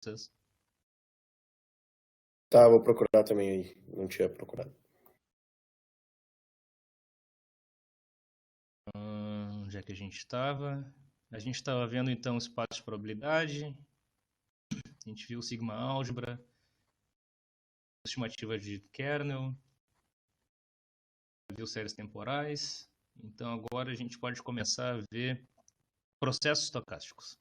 vocês. Tá, vou procurar também aí. Não tinha procurado. Onde é que a gente estava? A gente estava vendo então espaço de probabilidade. A gente viu sigma álgebra, estimativa de kernel, viu séries temporais. Então agora a gente pode começar a ver processos estocásticos.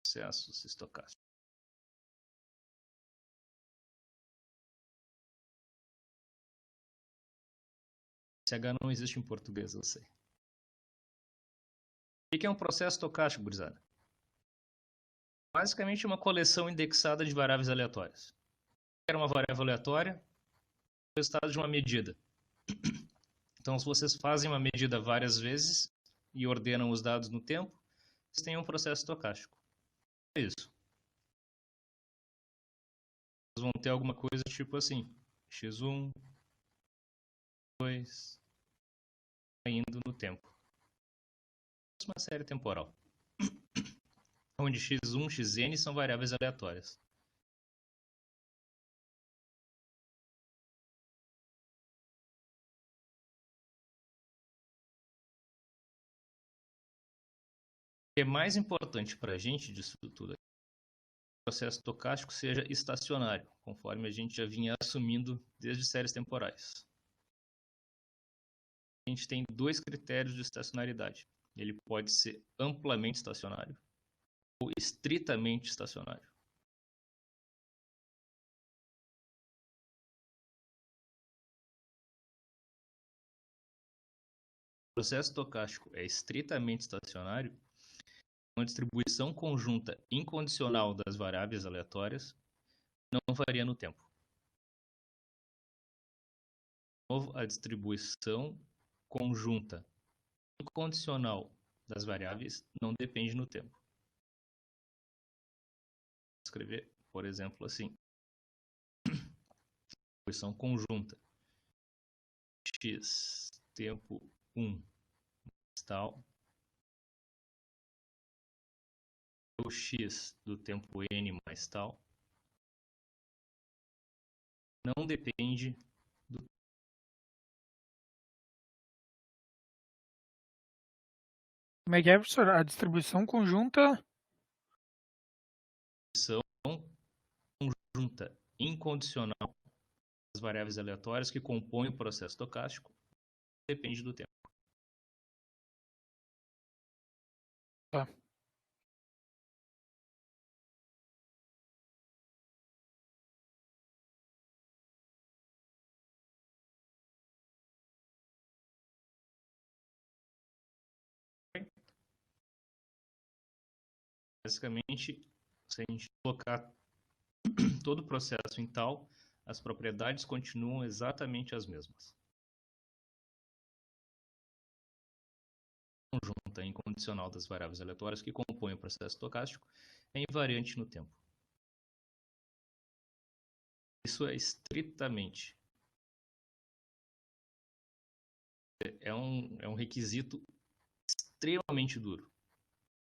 Processos estocásticos. CH não existe em português, eu sei. O que é um processo estocástico, gurizada? Basicamente uma coleção indexada de variáveis aleatórias. Era uma variável aleatória, o resultado de uma medida. Então, se vocês fazem uma medida várias vezes e ordenam os dados no tempo, vocês têm um processo estocástico. É isso. Vocês vão ter alguma coisa tipo assim, x1, 2, indo no tempo. Uma série temporal, onde x1, xn são variáveis aleatórias. O que é mais importante para a gente disso tudo é que o processo estocástico seja estacionário, conforme a gente já vinha assumindo desde séries temporais. A gente tem dois critérios de estacionalidade. Ele pode ser amplamente estacionário ou estritamente estacionário. O processo estocástico é estritamente estacionário, uma distribuição conjunta incondicional das variáveis aleatórias não varia no tempo. De novo, a distribuição conjunta incondicional das variáveis não depende no tempo. Vou escrever, por exemplo, assim. Distribuição conjunta x tempo 1 mais tal, o x do tempo n mais tal, não depende do Como é que é, professor? A distribuição conjunta conjunta incondicional das variáveis aleatórias que compõem o processo estocástico depende do tempo. Tá. Basicamente, se a gente colocar todo o processo em tal, as propriedades continuam exatamente as mesmas. Conjunta incondicional das variáveis aleatórias que compõem o processo estocástico é invariante no tempo. Isso é estritamente. É um requisito extremamente duro.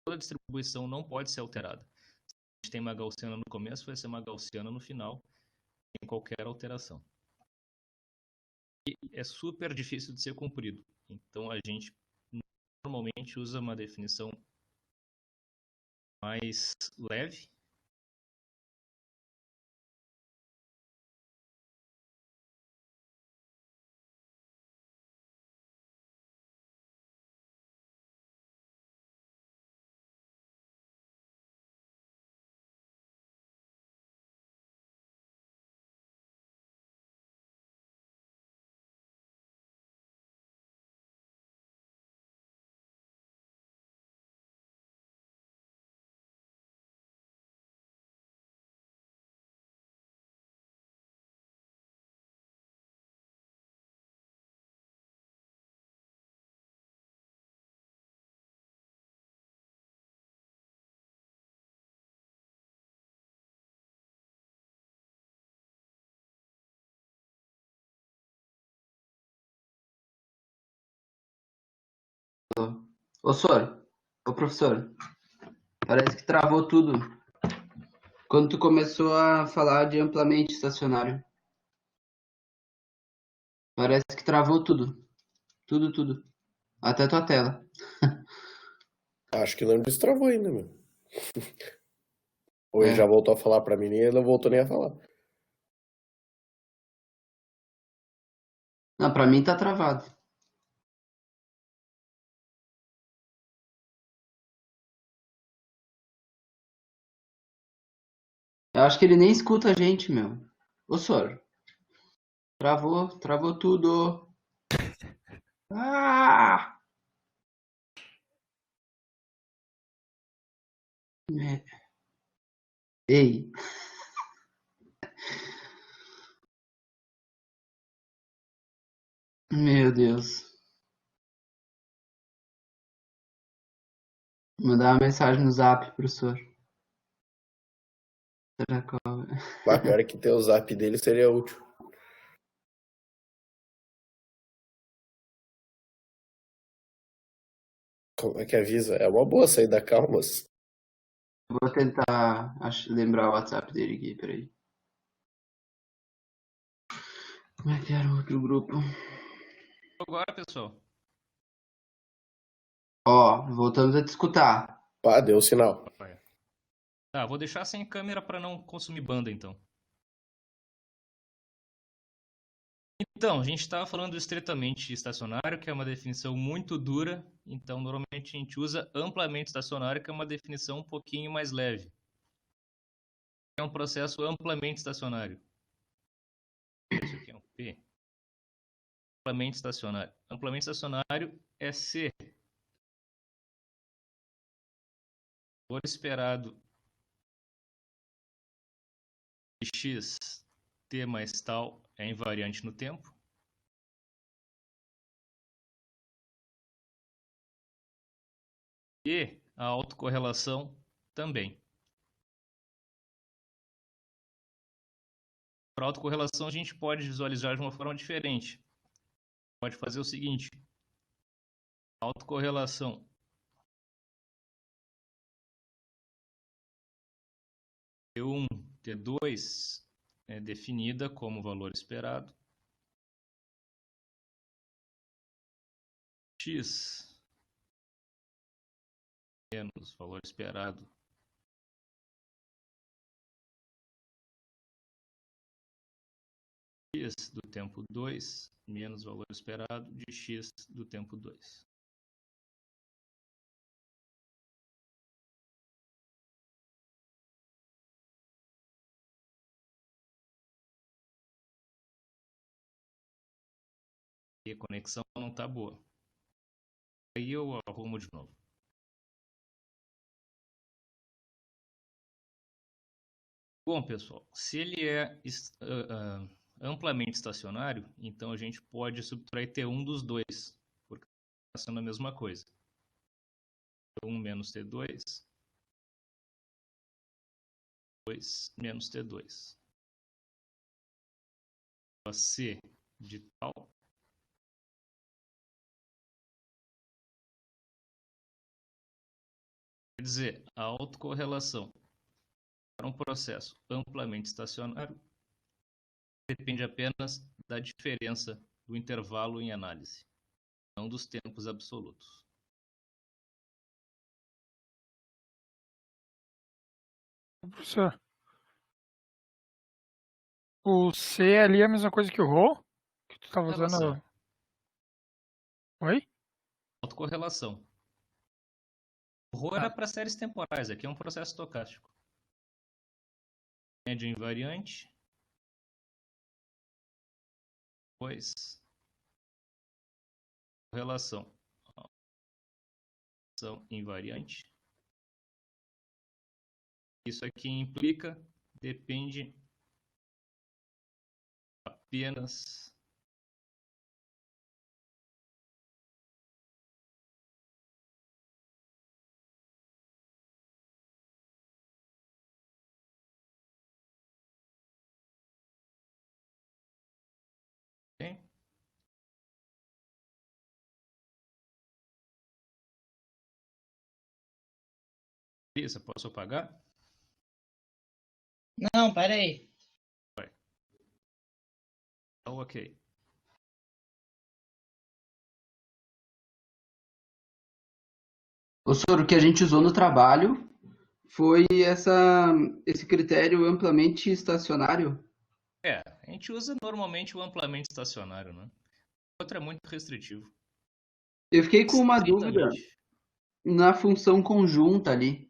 Toda distribuição não pode ser alterada. Se a gente tem uma gaussiana no começo, vai ser uma gaussiana no final, sem qualquer alteração. E é super difícil de ser cumprido. Então a gente normalmente usa uma definição mais leve. Ô, senhor, ô professor, Parece que travou tudo. Quando tu começou a falar de amplamente estacionário. Parece que travou tudo. Tudo. Até tua tela. Acho que não destravou ainda, meu. Ou ele É. já voltou a falar pra mim e ele não voltou nem a falar. Não, pra mim tá travado. Eu acho que ele nem escuta a gente, meu. Ô, senhor. Travou tudo. Ah! Ei. Meu Deus. Vou mandar uma mensagem no zap pro senhor. Será que Mas pior é que ter o zap dele seria útil. Como é que avisa? É uma boa sair da calmas. Vou tentar lembrar o WhatsApp dele aqui, peraí. Como é que era o outro grupo? Agora, pessoal. Ó, voltamos a te escutar. Pá, deu o sinal. Tá, vou deixar sem câmera para não consumir banda, então. Então, a gente estava falando do estritamente estacionário, que é uma definição muito dura. Então, normalmente a gente usa amplamente estacionário, que é uma definição um pouquinho mais leve. É um processo amplamente estacionário. Isso aqui é um P. Amplamente estacionário. Amplamente estacionário é C. O valor esperado de x t mais tal é invariante no tempo. E a autocorrelação também. Para autocorrelação, a gente pode visualizar de uma forma diferente. Pode fazer o seguinte: autocorrelação T1, T2 é definida como valor esperado. X menos valor esperado x do tempo 2 menos valor esperado de x do tempo 2. E a conexão não está boa. Aí eu arrumo de novo. Bom, pessoal, se ele é amplamente estacionário, então a gente pode subtrair T1 dos dois, porque está sendo a mesma coisa. T1 menos T2, 2 menos T2. C de tal quer dizer, a autocorrelação para um processo amplamente estacionário depende apenas da diferença do intervalo em análise, não dos tempos absolutos. Professor, o C ali é a mesma coisa que o Rho? Que tu tava Relação. usando. Oi? Autocorrelação. O Rho era para séries temporais, aqui é um processo estocástico. Média invariante, pois relação invariante. Isso aqui implica, depende apenas okay? Beleza, posso apagar? Não, peraí. Ok. Ô, Soro, o que a gente usou no trabalho foi esse critério amplamente estacionário. A gente usa normalmente o amplamente estacionário, né? O outro é muito restritivo. Eu fiquei com uma dúvida Estritamente. na função conjunta ali.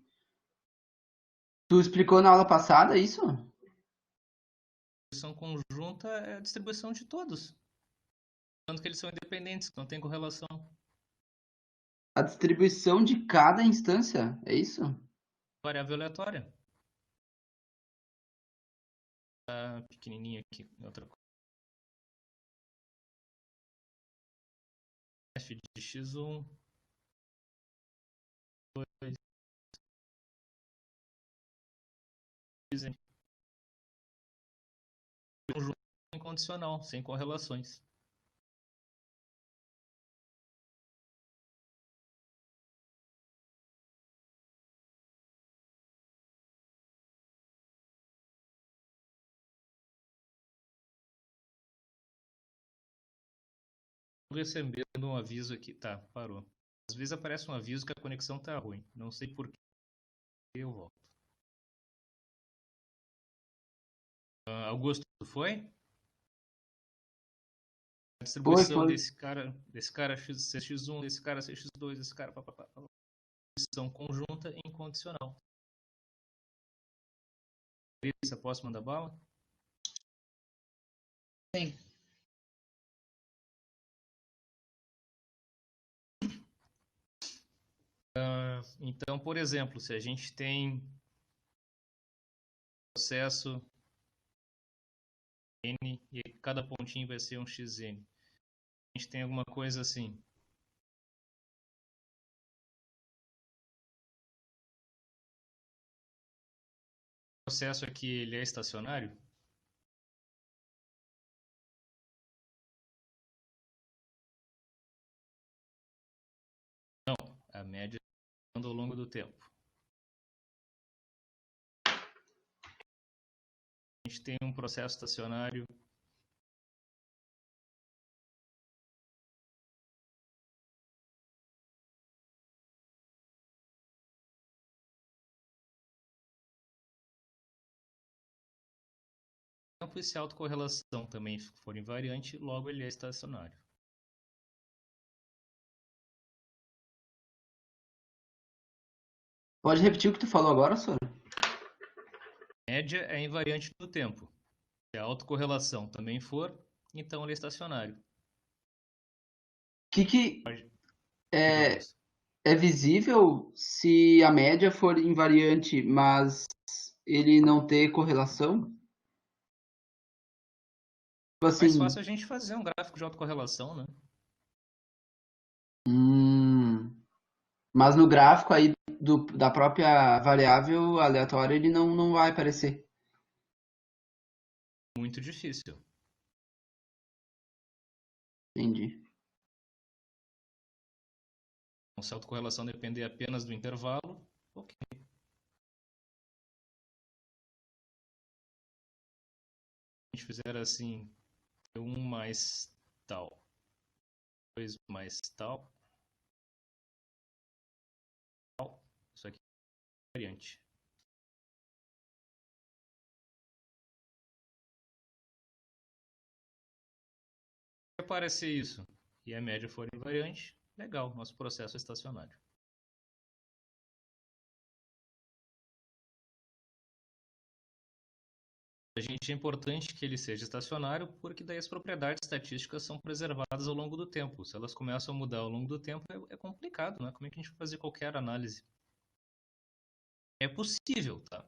Tu explicou na aula passada isso? Distribuição conjunta é a distribuição de todos. Tanto que eles são independentes, não tem correlação. A distribuição de cada instância, é isso? Variável aleatória. Tá pequenininho aqui. Outra coisa. F de x1. 2. X conjunto incondicional, sem correlações. Recebendo um aviso aqui. Tá, parou. Às vezes aparece um aviso que a conexão tá ruim. Não sei por que. Eu volto. Augusto, foi? A distribuição Foi. desse cara CX1, desse cara CX2, desse cara distribuição conjunta e incondicional. Você posso mandar bala? Sim. Então, por exemplo, se a gente tem processo N e cada pontinho vai ser um XN. A gente tem alguma coisa assim. O processo aqui ele é estacionário? Não, a média anda ao longo do tempo. A gente tem um processo estacionário. Tempo e se a autocorrelação também for invariante, logo ele é estacionário. Pode repetir o que tu falou agora, Soro? Média é invariante do tempo. Se a autocorrelação também for, então ele é estacionário. O que é visível se a média for invariante, mas ele não ter correlação? Tipo assim, Mais fácil a gente fazer um gráfico de autocorrelação, né? Mas no gráfico aí da própria variável aleatória ele não vai aparecer. Muito difícil. Entendi. Então, se a autocorrelação depender apenas do intervalo, ok. Se a gente fizer assim, 1 mais tal, 2 mais tal, isso aqui é invariante. Se aparecer isso e a média for invariante, legal, nosso processo é estacionário. A gente é importante que ele seja estacionário porque daí as propriedades estatísticas são preservadas ao longo do tempo. Se elas começam a mudar ao longo do tempo, é complicado, né? Como é que a gente vai fazer qualquer análise? É possível, tá?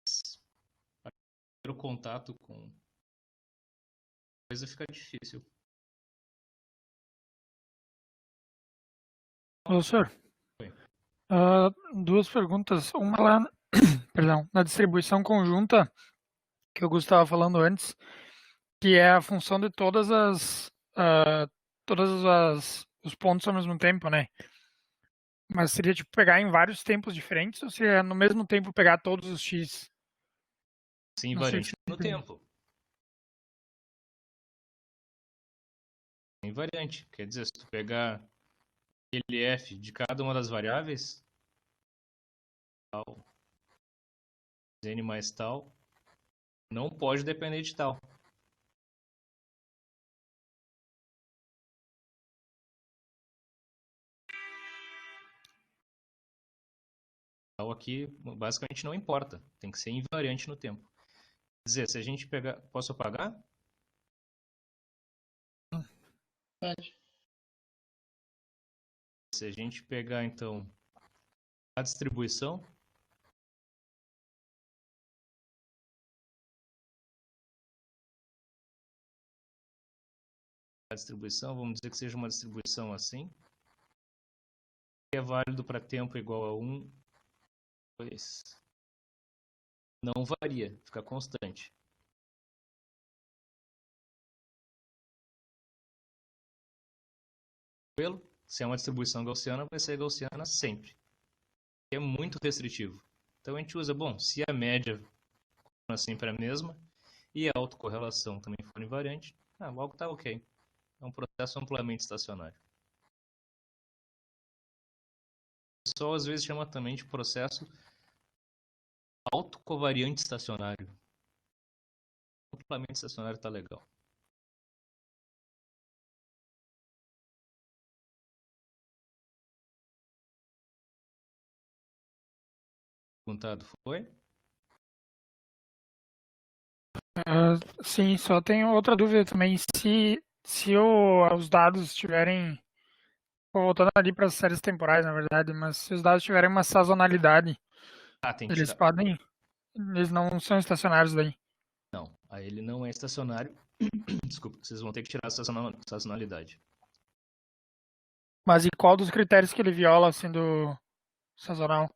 Mas, para ter o contato com a coisa fica difícil. Professor, Oi. duas perguntas. Uma lá, perdão, na distribuição conjunta, que eu estava falando antes, que é a função de todos os pontos ao mesmo tempo, né? Mas seria tipo pegar em vários tempos diferentes ou seria no mesmo tempo pegar todos os x? Sim, Não sei invariante se no entendi. tempo. Invariante. Quer dizer, se tu pegar aquele f de cada uma das variáveis, tal, n mais tal, não pode depender de tal. Tal aqui basicamente não importa. Tem que ser invariante no tempo. Quer dizer, se a gente pegar. Posso apagar? Pode. Se a gente pegar então a distribuição, vamos dizer que seja uma distribuição assim, que é válido para tempo igual a 1, 2. Não varia, fica constante. Se é uma distribuição gaussiana, vai ser gaussiana sempre. É muito restritivo. Então a gente usa, bom, se a média for sempre a mesma e a autocorrelação também for invariante, logo está ok. É um processo amplamente estacionário. O pessoal às vezes chama também de processo autocovariante estacionário. Amplamente estacionário está legal. Perguntado foi? Sim, só tenho outra dúvida também. Se os dados estiverem. Voltando ali para as séries temporais, na verdade, mas se os dados tiverem uma sazonalidade, Tem que eles tirar. podem. Eles não são estacionários daí. Não, aí ele não é estacionário. Desculpa, vocês vão ter que tirar a sazonalidade. Mas e qual dos critérios que ele viola sendo sazonal?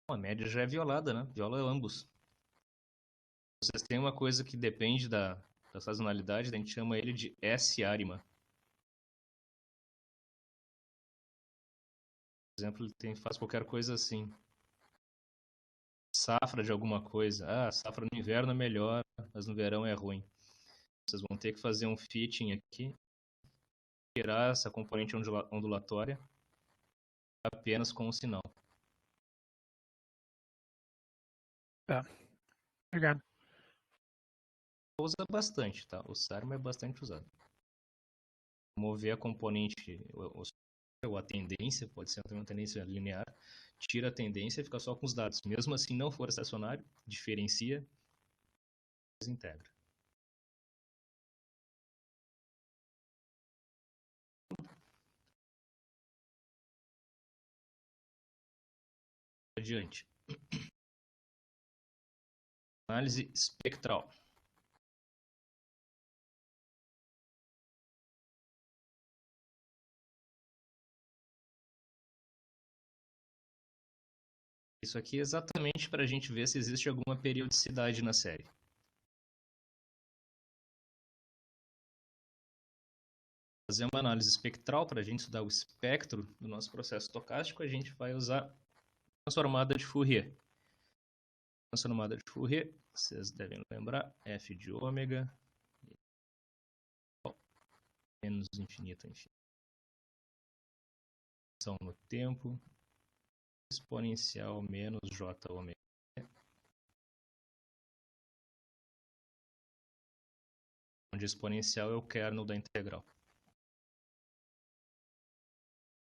A média já é violada, né? Viola ambos. Vocês têm uma coisa que depende da sazonalidade, a gente chama ele de S-arima. Por exemplo, ele faz qualquer coisa assim. Safra de alguma coisa. Safra no inverno é melhor, mas no verão é ruim. Vocês vão ter que fazer um fitting aqui, tirar essa componente ondulatória apenas com o sinal. Tá, obrigado. Usa bastante, tá? O SARMA é bastante usado. Mover a componente, ou a tendência, pode ser uma tendência linear, tira a tendência e fica só com os dados. Mesmo assim, não for estacionário, diferencia, desintegra. Adiante. Análise espectral. Isso aqui é exatamente para a gente ver se existe alguma periodicidade na série. Fazer uma análise espectral para a gente estudar o espectro do nosso processo estocástico, a gente vai usar transformada de Fourier. Transformada de Fourier, vocês devem lembrar, f de ômega menos infinito a infinito. No tempo, exponencial menos j ômega. Onde exponencial é o kernel da integral.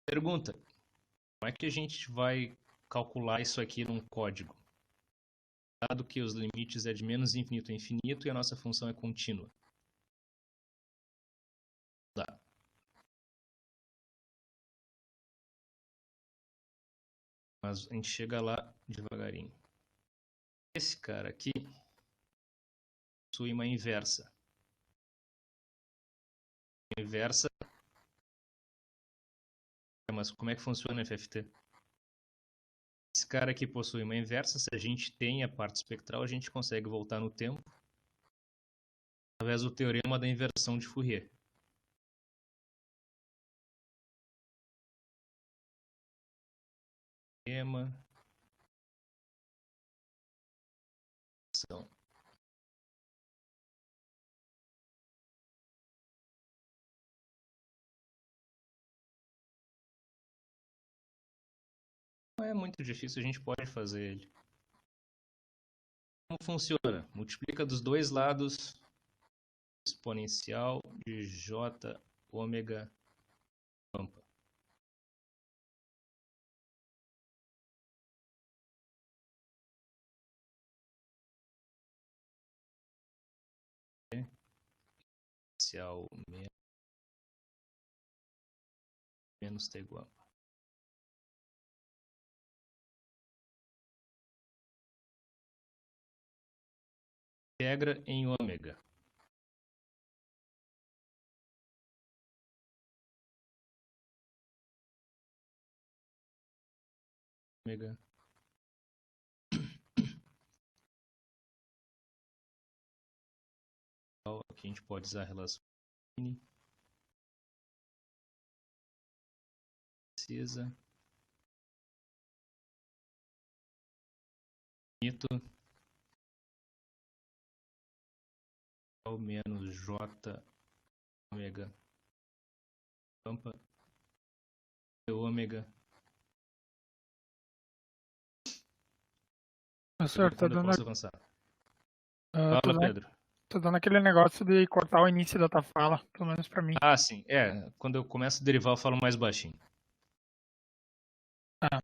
Pergunta: como é que a gente vai calcular isso aqui num código? Dado que os limites é de menos infinito a infinito e a nossa função é contínua. Dá. Mas a gente chega lá devagarinho. Esse cara aqui possui uma inversa. Inversa. Mas como é que funciona o FFT? Esse cara aqui possui uma inversa. Se a gente tem a parte espectral, a gente consegue voltar no tempo através do teorema da inversão de Fourier. Teorema. São. Não é muito difícil, a gente pode fazer ele. Como funciona? Multiplica dos dois lados exponencial de j ômega pampa. Exponencial menos t igual. Integra em ômega. Ômega. Aqui a gente pode usar a relação precisa infinito ao menos j ômega pampa e ômega. Professor, Quando eu posso avançar? tô Fala, dando, Pedro. tô dando aquele negócio de cortar o início da tua fala, pelo menos pra mim. Ah, sim. Quando eu começo a derivar, eu falo mais baixinho. Ah.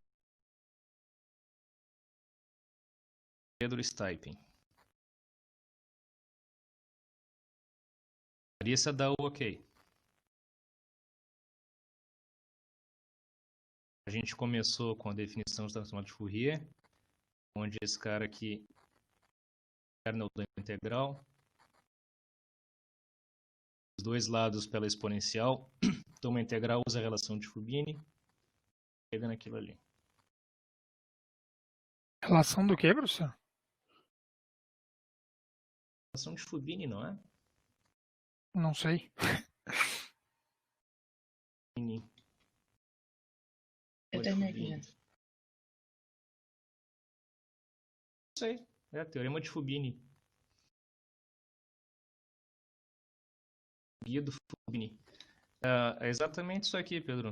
Pedro Stipem. Larissa dá o ok. A gente começou com a definição de transformada de Fourier, onde esse cara aqui é o da integral. Os dois lados pela exponencial. Então, uma integral usa a relação de Fubini. Chega naquilo ali. Relação do quê, professor? Relação de Fubini, não é? Não sei. Fubini. Eu terminei aqui, gente. Isso aí. Teorema de Fubini. Guia do Fubini. É exatamente isso aqui, Pedro.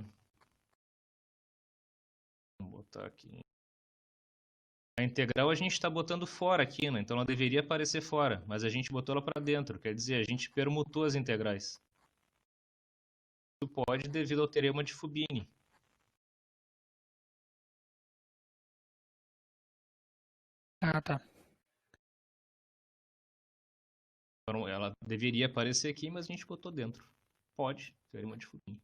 Vamos botar aqui. A integral a gente está botando fora aqui, né? Então ela deveria aparecer fora, mas a gente botou ela para dentro. Quer dizer, a gente permutou as integrais. Isso pode devido ao teorema de Fubini. Ah, tá. Então, ela deveria aparecer aqui, mas a gente botou dentro. Pode, teorema de Fubini.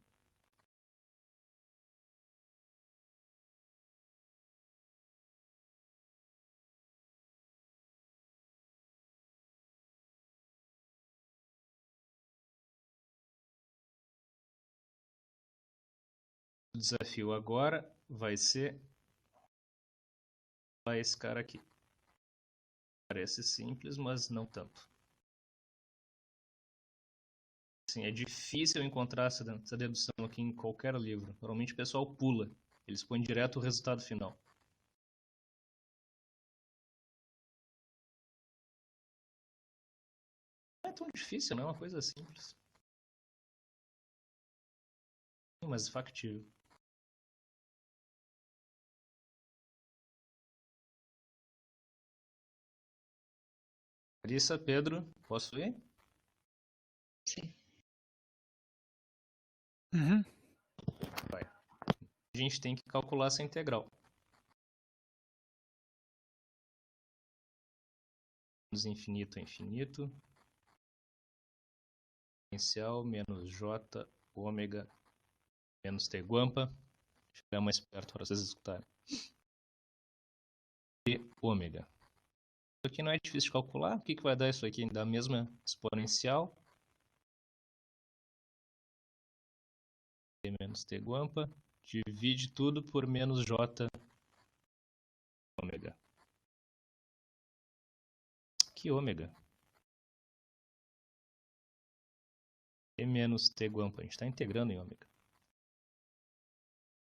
O desafio agora vai ser esse cara aqui. Parece simples, mas não tanto. Assim, é difícil encontrar essa dedução aqui em qualquer livro. Normalmente o pessoal pula. Eles põem direto o resultado final. Não é tão difícil, não é uma coisa simples. Mas factível. Larissa, Pedro, posso ir? Sim. Uhum. Vai. A gente tem que calcular essa integral. Menos infinito a infinito. Potencial menos j ômega menos t guampa. Deixa eu chegar mais perto para vocês escutarem. T ômega. Isso aqui não é difícil de calcular. O que vai dar isso aqui? Dá a mesma exponencial. T menos t guampa. Divide tudo por menos j ômega. Que ômega? T menos t guampa. A gente está integrando em ômega.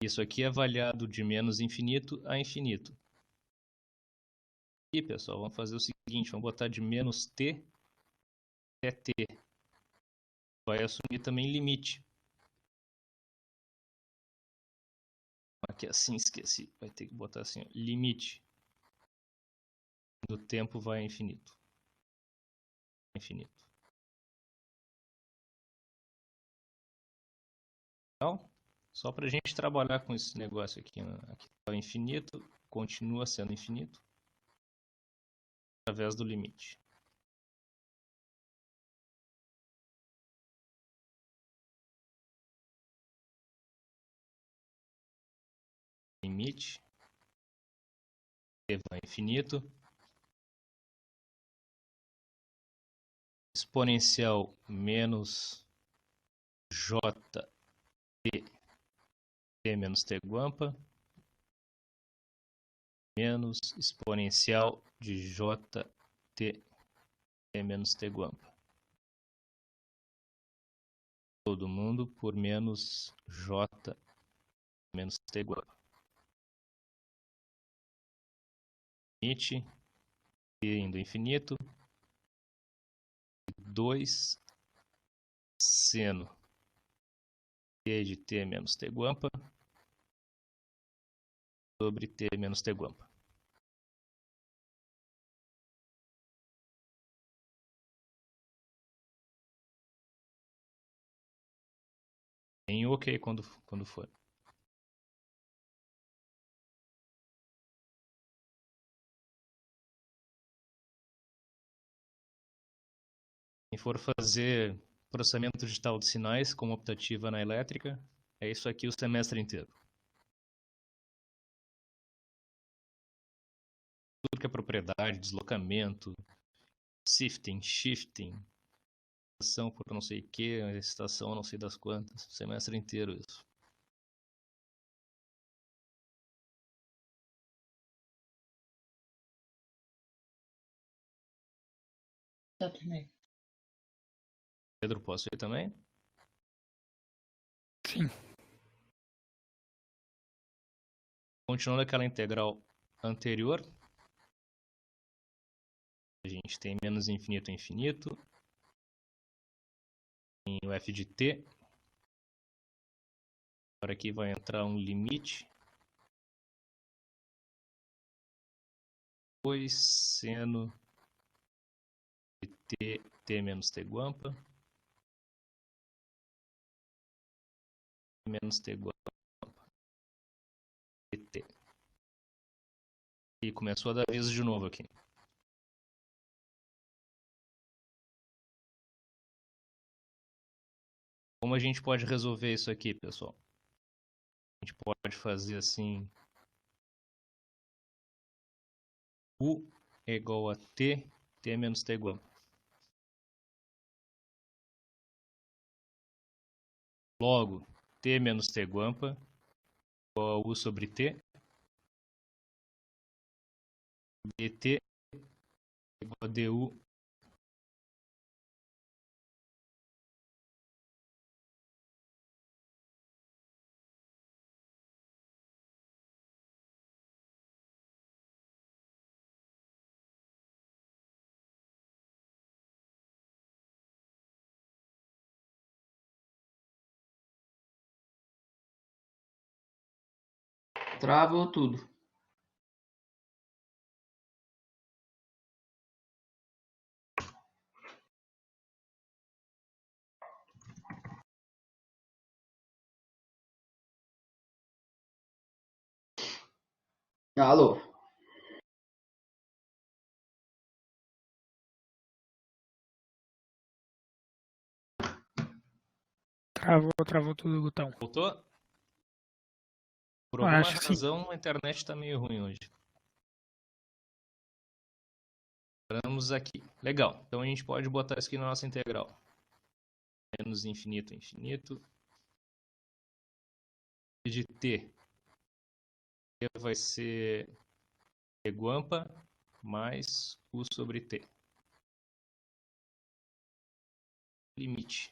Isso aqui é avaliado de menos infinito a infinito. E, pessoal, vamos fazer o seguinte, vamos botar de menos t até t. Vai assumir também limite. Aqui assim, esqueci. Vai ter que botar assim, ó, limite do tempo vai a infinito. Infinito. Então, só para a gente trabalhar com esse negócio aqui, né? Aqui está infinito, continua sendo infinito através do limite. Limite t vai a infinito, exponencial menos j t menos t guampa menos exponencial de j t menos t guampa. Todo mundo por menos j menos t guampa. Limite t indo ao infinito, 2 seno t de t menos t guampa sobre t menos t guampa. Em ok quando for. Quem for fazer processamento digital de sinais como optativa na elétrica, é isso aqui o semestre inteiro. Tudo que é propriedade, deslocamento, shifting, estação por não sei o que, estação não sei das quantas, semestre inteiro isso. Tá primeiro. Pedro, posso ir também? Sim. Continuando aquela integral anterior, a gente tem menos infinito a infinito, em o f de t. Agora aqui vai entrar um limite. 2 seno de t menos t guampa menos t guampa dt. E começou a dar aviso de novo aqui. Como a gente pode resolver isso aqui, pessoal? A gente pode fazer assim: U é igual a t menos t guampa. Logo, t menos t guampa igual a U sobre t. dt igual a du Travou tudo. Alô? Travou tudo, Gutão. Voltou? Por Eu alguma acho que sim. razão a internet está meio ruim hoje. Paramos aqui. Legal. Então a gente pode botar isso aqui na nossa integral. Menos infinito a infinito. De t. T vai ser t guampa mais U sobre t. Limite.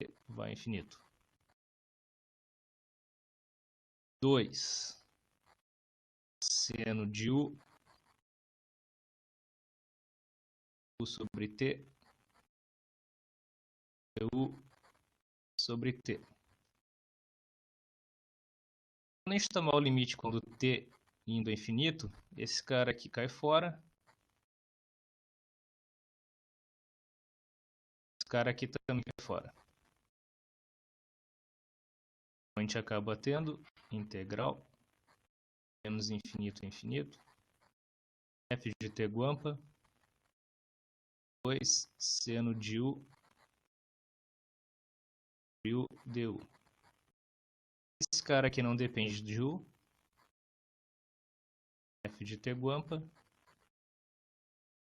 T vai a infinito. 2 seno de U sobre T, U sobre T. Quando a gente tomar o limite quando T indo ao infinito, esse cara aqui cai fora. Esse cara aqui também cai fora. A gente acaba tendo integral menos infinito a infinito f de t guampa 2 seno de U du. Esse cara aqui não depende de U. F de t guampa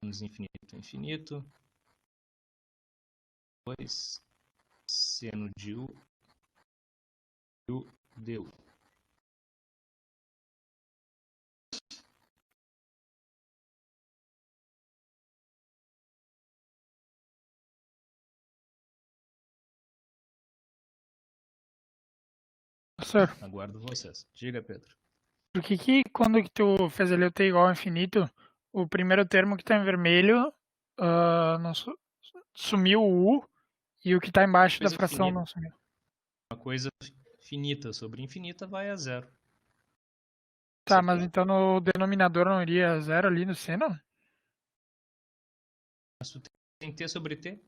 menos infinito a infinito 2 seno de U du. Professor, Aguardo vocês. Diga, Pedro. por que quando que tu fez ali o t igual ao infinito, o primeiro termo que tá em vermelho não sumiu o u e o que tá embaixo da Coisa fração finita. não sumiu? Uma coisa finita sobre infinita vai a zero. Tá, mas então no denominador não iria zero ali no seno? Mas tu tem T sobre T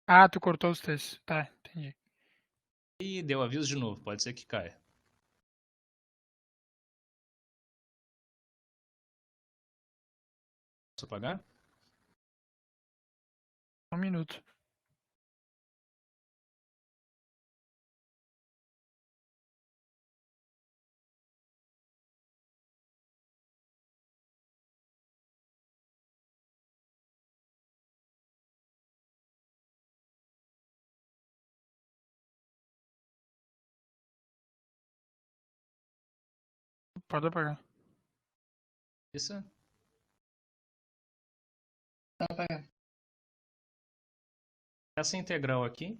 Ah, tu cortou os t's. Tá, entendi. e deu aviso de novo. Pode ser que caia. Posso apagar? Um minuto. Pode apagar. Isso. Tá apagado. Essa integral aqui,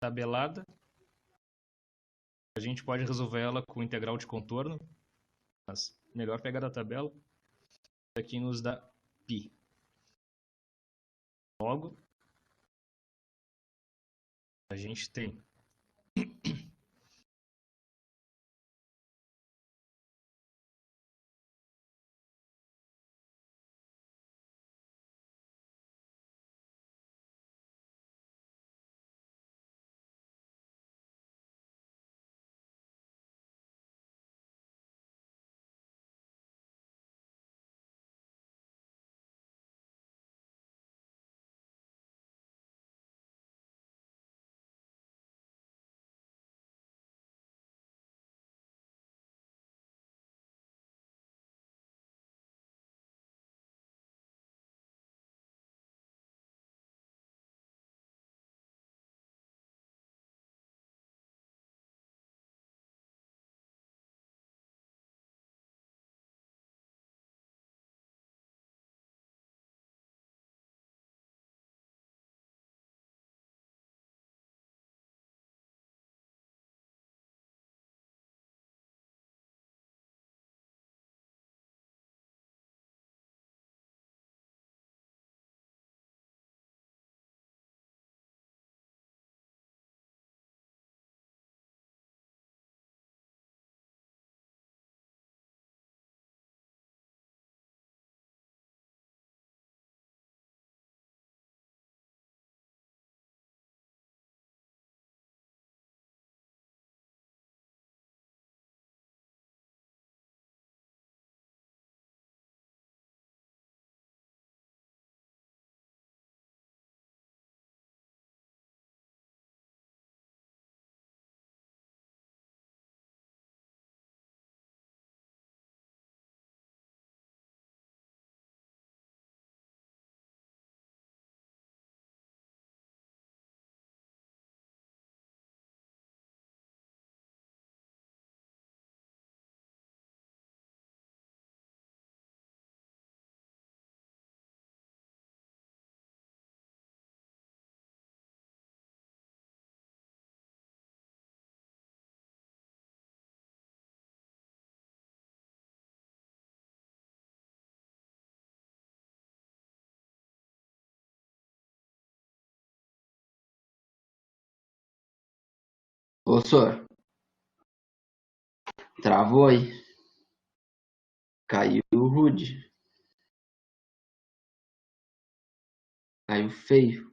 tabelada, a gente pode resolver ela com integral de contorno, mas melhor pegar da tabela. Isso aqui nos dá π. Logo, a gente tem Ô, senhor, travou aí. Caiu rude. Caiu feio.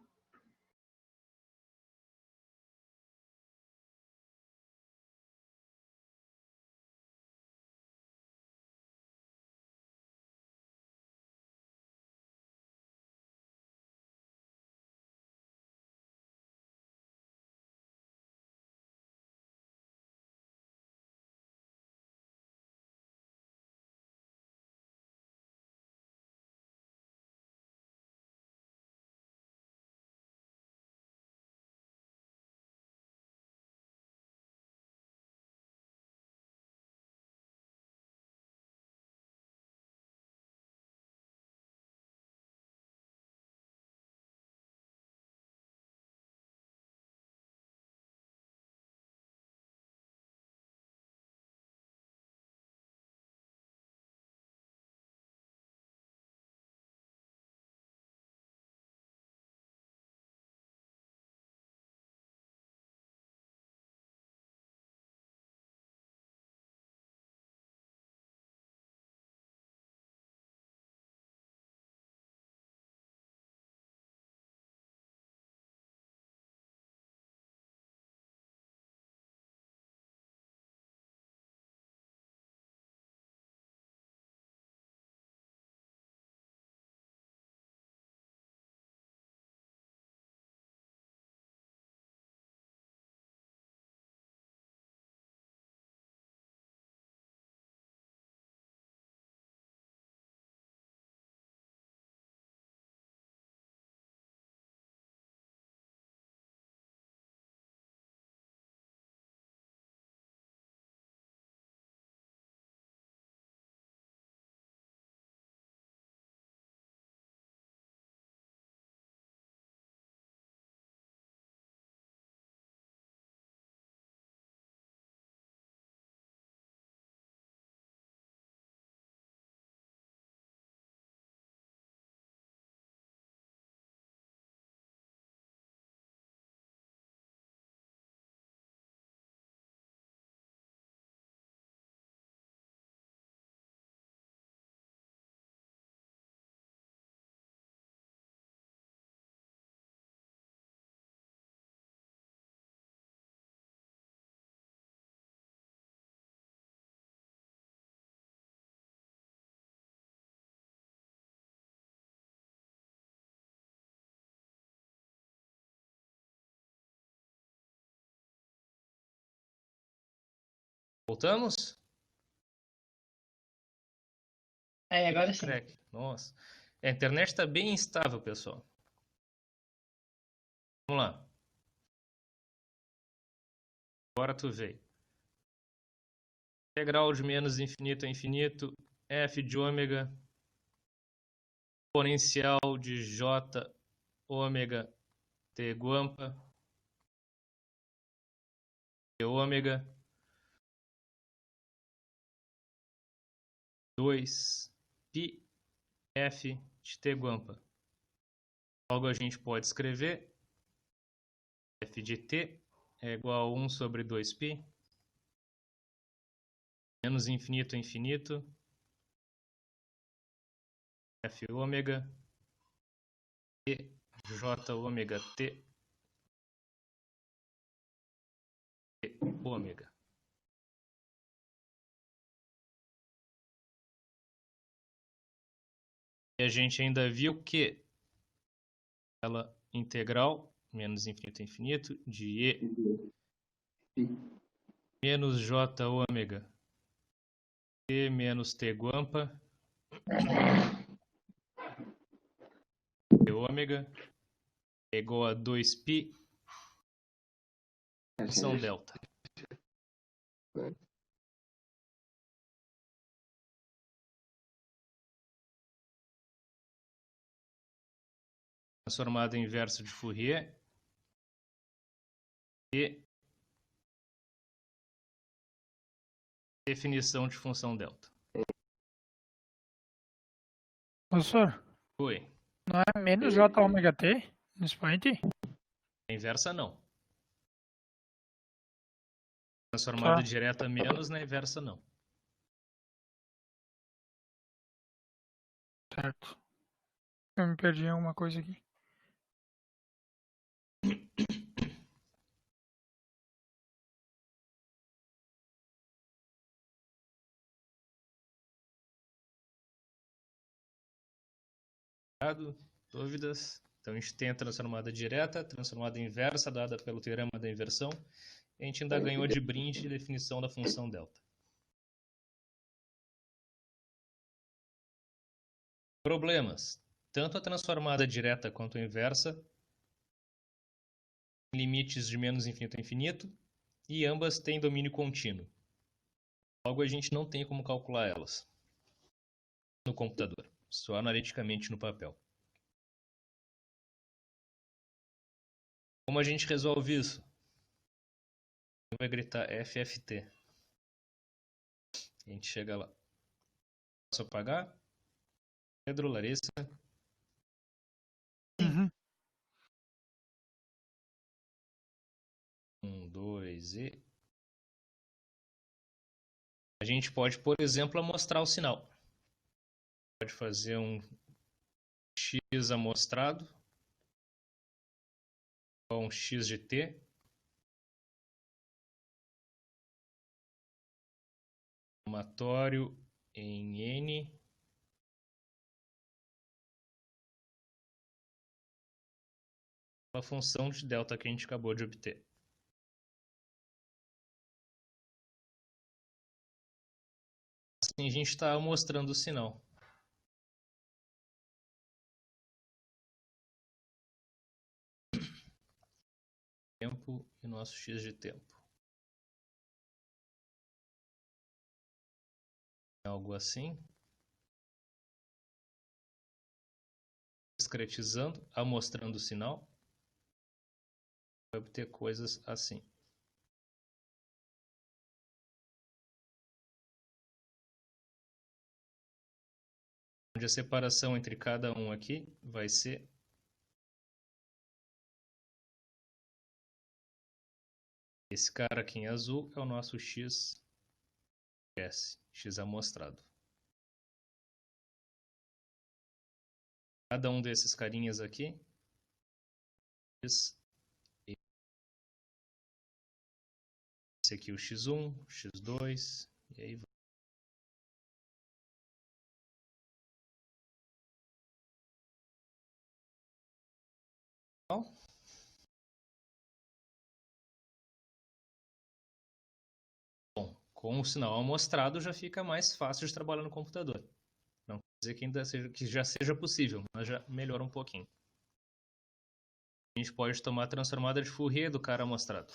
Voltamos? Agora sim. Crack. Nossa. A internet está bem instável, pessoal. Vamos lá. Agora tu veio. Integral de menos infinito a infinito, f de ômega, exponencial de j ômega t guampa, t ômega, 2 pi f de t guampa. Logo a gente pode escrever f de t é igual a 1 sobre 2π, menos infinito a infinito, f ômega, e j ômega t ômega. E a gente ainda viu que ela integral menos infinito a infinito de e menos j ômega t menos t guampa t ômega é igual a 2π função delta. Transformada em inverso de Fourier e definição de função delta. Professor, Oi. não é menos j ômega t no expoente? A inversa não. Transformada Tá. direta menos, na inversa não. Certo. Eu me perdi em alguma coisa aqui. Dúvidas? Então a gente tem a transformada direta, a transformada inversa dada pelo teorema da inversão. E a gente ainda ganhou de brinde a definição da função delta. Problemas. Tanto a transformada direta quanto a inversa têm limites de menos infinito a infinito e ambas têm domínio contínuo. Logo, a gente não tem como calcular elas no computador, só analiticamente no papel. Como a gente resolve isso? Vai gritar FFT. A gente chega lá. Posso apagar? Pedro, Larissa. Uhum. 1, 2 e... A gente pode, por exemplo, amostrar o sinal. Pode fazer um x amostrado com um x de t. Somatório em n. A função de delta que a gente acabou de obter. Assim a gente está mostrando o sinal. Tempo e nosso x de tempo. Algo assim. Discretizando, amostrando o sinal. Vai obter coisas assim. Onde a separação entre cada um aqui vai ser esse cara aqui em azul é o nosso x amostrado. Cada um desses carinhas aqui esse aqui é o x1, x2 e aí vai. Bom, com o sinal amostrado já fica mais fácil de trabalhar no computador. Não quer dizer que ainda seja, que já seja possível, mas já melhora um pouquinho. A gente pode tomar a transformada de Fourier do cara amostrado.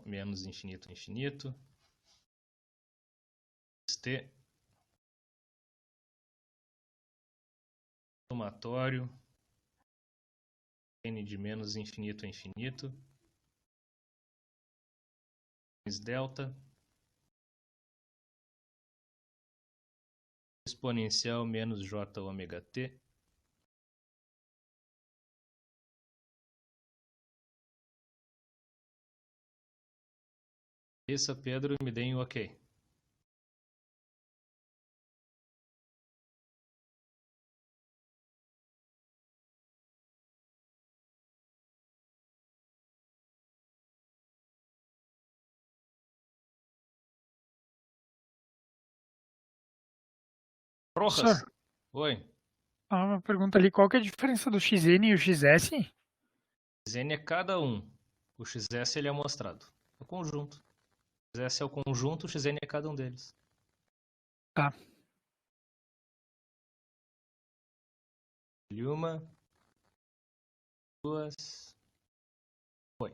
Menos infinito a infinito. T. Somatório. N de menos infinito a infinito. Mais delta. Exponencial menos j ômega t. Isso, Pedro, me deem o ok. Rojas. Professor, Oi. uma pergunta ali. Qual que é a diferença do XN e o XS? Xn é cada um. O xs ele é amostrado. É o conjunto. O xs é o conjunto, o xn é cada um deles. Tá. Uma, duas. Foi.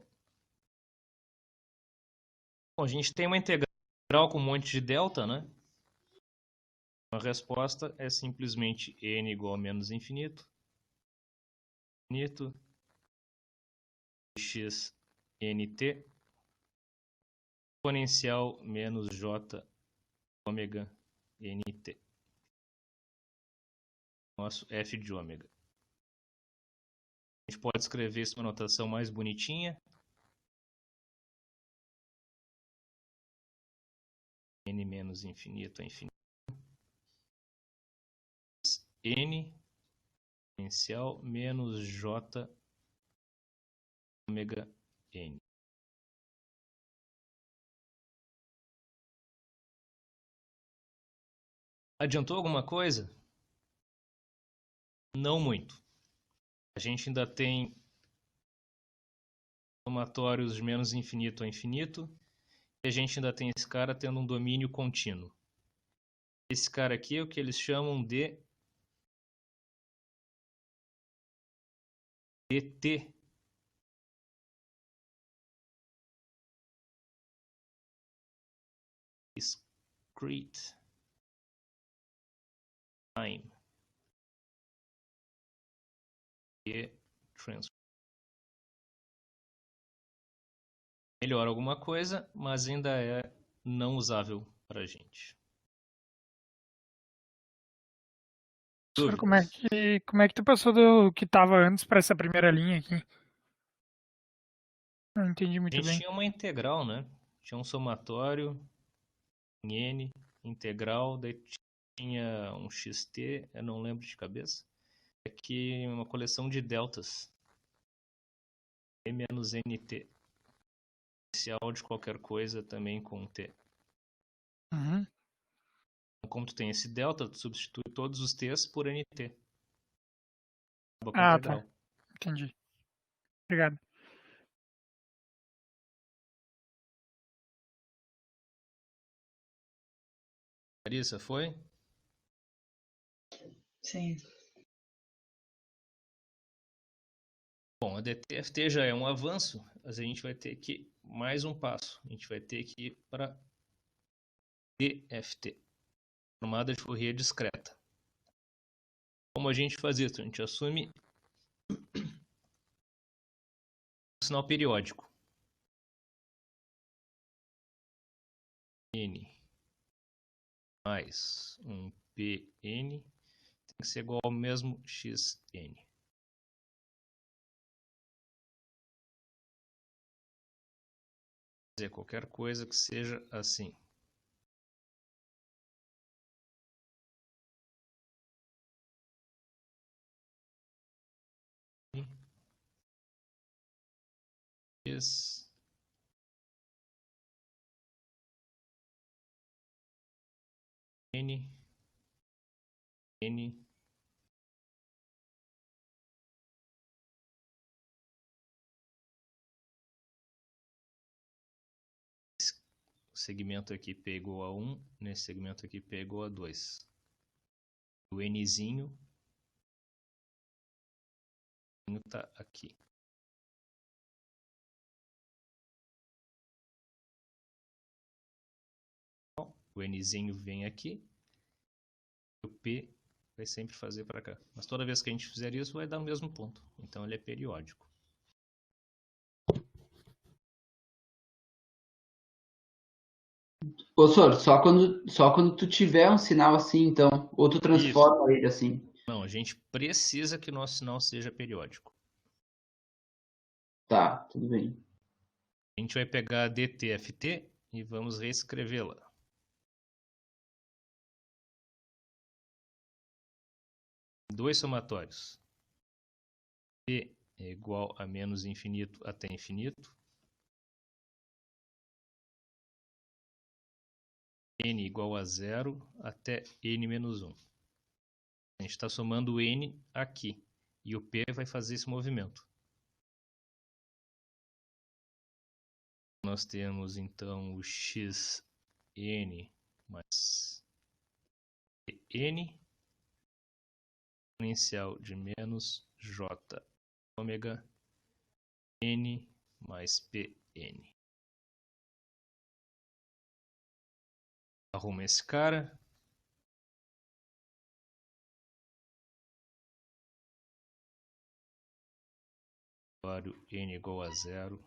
Bom, a gente tem uma integral com um monte de delta, né? A resposta é simplesmente n igual a menos infinito. Infinito. X nt. Exponencial menos j ômega nt. nosso f de ômega. A gente pode escrever isso numa notação mais bonitinha. N menos infinito a infinito. N exponencial menos J ômega N. Adiantou alguma coisa? Não muito. A gente ainda tem somatórios de menos infinito a infinito. E a gente ainda tem esse cara tendo um domínio contínuo. Esse cara aqui é o que eles chamam de dt. Discrete time. E transform. Melhora alguma coisa, mas ainda é não usável para a gente. Professor, como é que tu passou do que estava antes para essa primeira linha aqui? Não entendi A muito gente bem. tinha uma integral, né? Tinha um somatório em N, integral, daí tinha um xt, eu não lembro de cabeça. Aqui uma coleção de deltas. E menos nt. Inicial de qualquer coisa também com t. Uhum. Como tu tem esse delta, tu substitui todos os t's por nt. Acaba com a Ah, integral. tá. Entendi. Obrigado. Larissa, foi? Sim. Bom, a DTFT já é um avanço, mas a gente vai ter que mais um passo. A gente vai ter que ir para DFT, formada de Fourier discreta. Como a gente faz isso? A gente assume um sinal periódico. N mais um Pn tem que ser igual ao mesmo Xn. Dizer qualquer coisa que seja assim. X N N segmento aqui P igual a 1, nesse segmento aqui P igual a 2. O Nzinho está aqui. O Nzinho vem aqui. O P vai sempre fazer para cá. Mas toda vez que a gente fizer isso, vai dar o mesmo ponto. Então ele é periódico. Ô, Sor, só quando tu tiver um sinal assim, então, ou tu transforma ele assim. Não, a gente precisa que o nosso sinal seja periódico. Tá, tudo bem. A gente vai pegar a DTFT e vamos reescrevê-la. Dois somatórios. P é igual a menos infinito até infinito. N igual a 0 até N menos 1. A gente está somando o N aqui. E o P vai fazer esse movimento. Nós temos então o xn mais n exponencial de menos j ômega n mais pn. Arruma esse cara. N igual a 0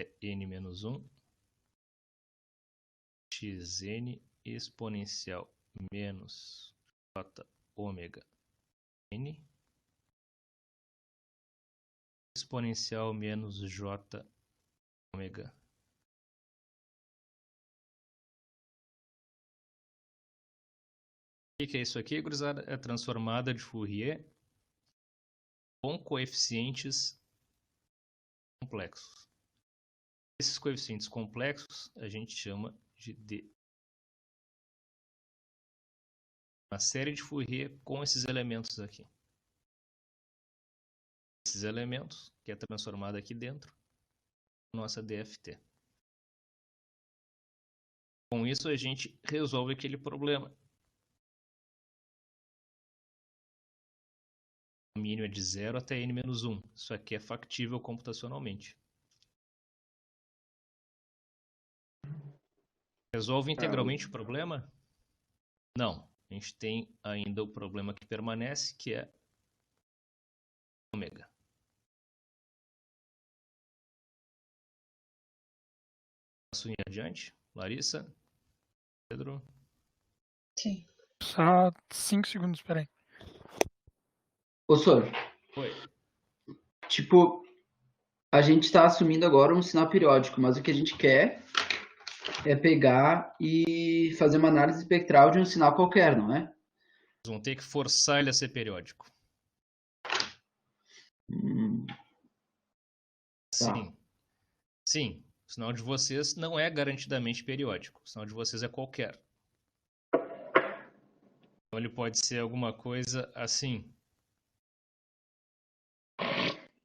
é n menos 1. Xn exponencial menos j ômega n exponencial menos j ômega. O que é isso aqui, gurizada? É transformada de Fourier com coeficientes complexos. Esses coeficientes complexos a gente chama de D. Uma série de Fourier com esses elementos aqui. Esses elementos, que é transformado aqui dentro, nossa DFT. Com isso a gente resolve aquele problema. O mínimo é de 0 até n-1. Isso aqui é factível computacionalmente. Resolve integralmente o problema? Não. A gente tem ainda o problema que permanece, que é ômega. Posso ir adiante? Larissa? Pedro? Sim. Só 5 segundos, peraí. Ô, Sor, Oi. tipo, a gente está assumindo agora um sinal periódico, mas o que a gente quer é pegar e fazer uma análise espectral de um sinal qualquer, não é? Vão ter que forçar ele a ser periódico. Tá. Sim. Sim. O sinal de vocês não é garantidamente periódico. O sinal de vocês é qualquer. Então ele pode ser alguma coisa assim.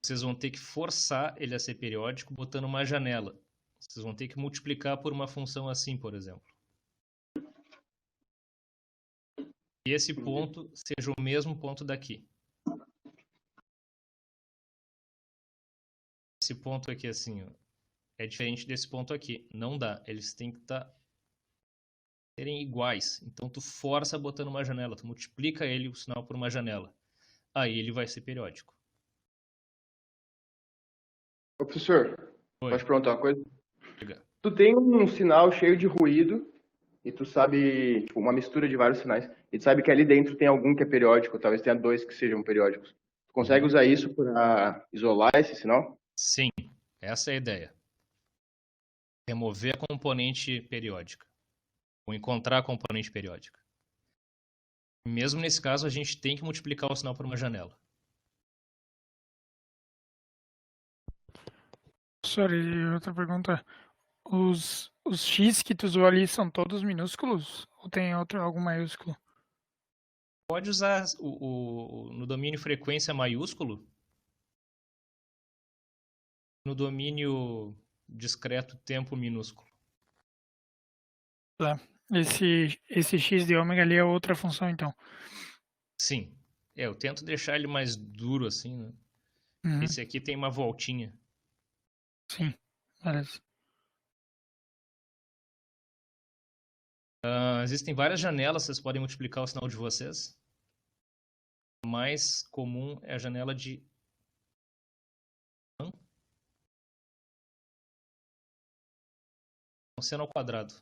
Vocês vão ter que forçar ele a ser periódico botando uma janela. Vocês vão ter que multiplicar por uma função assim, por exemplo. E esse ponto seja o mesmo ponto daqui. Esse ponto aqui, assim, ó, é diferente desse ponto aqui. Não dá. Eles têm que serem iguais. Então, tu força botando uma janela. Tu multiplica ele, o sinal, por uma janela. Aí ele vai ser periódico. Ô, professor, Oi. pode perguntar uma coisa? Diga. Tu tem um sinal cheio de ruído e tu sabe, tipo, uma mistura de vários sinais, e tu sabe que ali dentro tem algum que é periódico, talvez tenha dois que sejam periódicos. Tu consegue usar isso para isolar esse sinal? Sim, essa é a ideia. Remover a componente periódica. Ou encontrar a componente periódica. Mesmo nesse caso, a gente tem que multiplicar o sinal por uma janela. Sorry, outra pergunta. Os X que tu usou ali são todos minúsculos? Ou tem algum maiúsculo? Pode usar no domínio frequência maiúsculo. No domínio discreto tempo minúsculo. Tá. Esse X de ômega ali é outra função, então. Sim. Eu tento deixar ele mais duro assim, né? Uhum. Esse aqui tem uma voltinha. Sim, beleza. Existem várias janelas, vocês podem multiplicar o sinal de vocês. A mais comum é a janela de seno ao quadrado.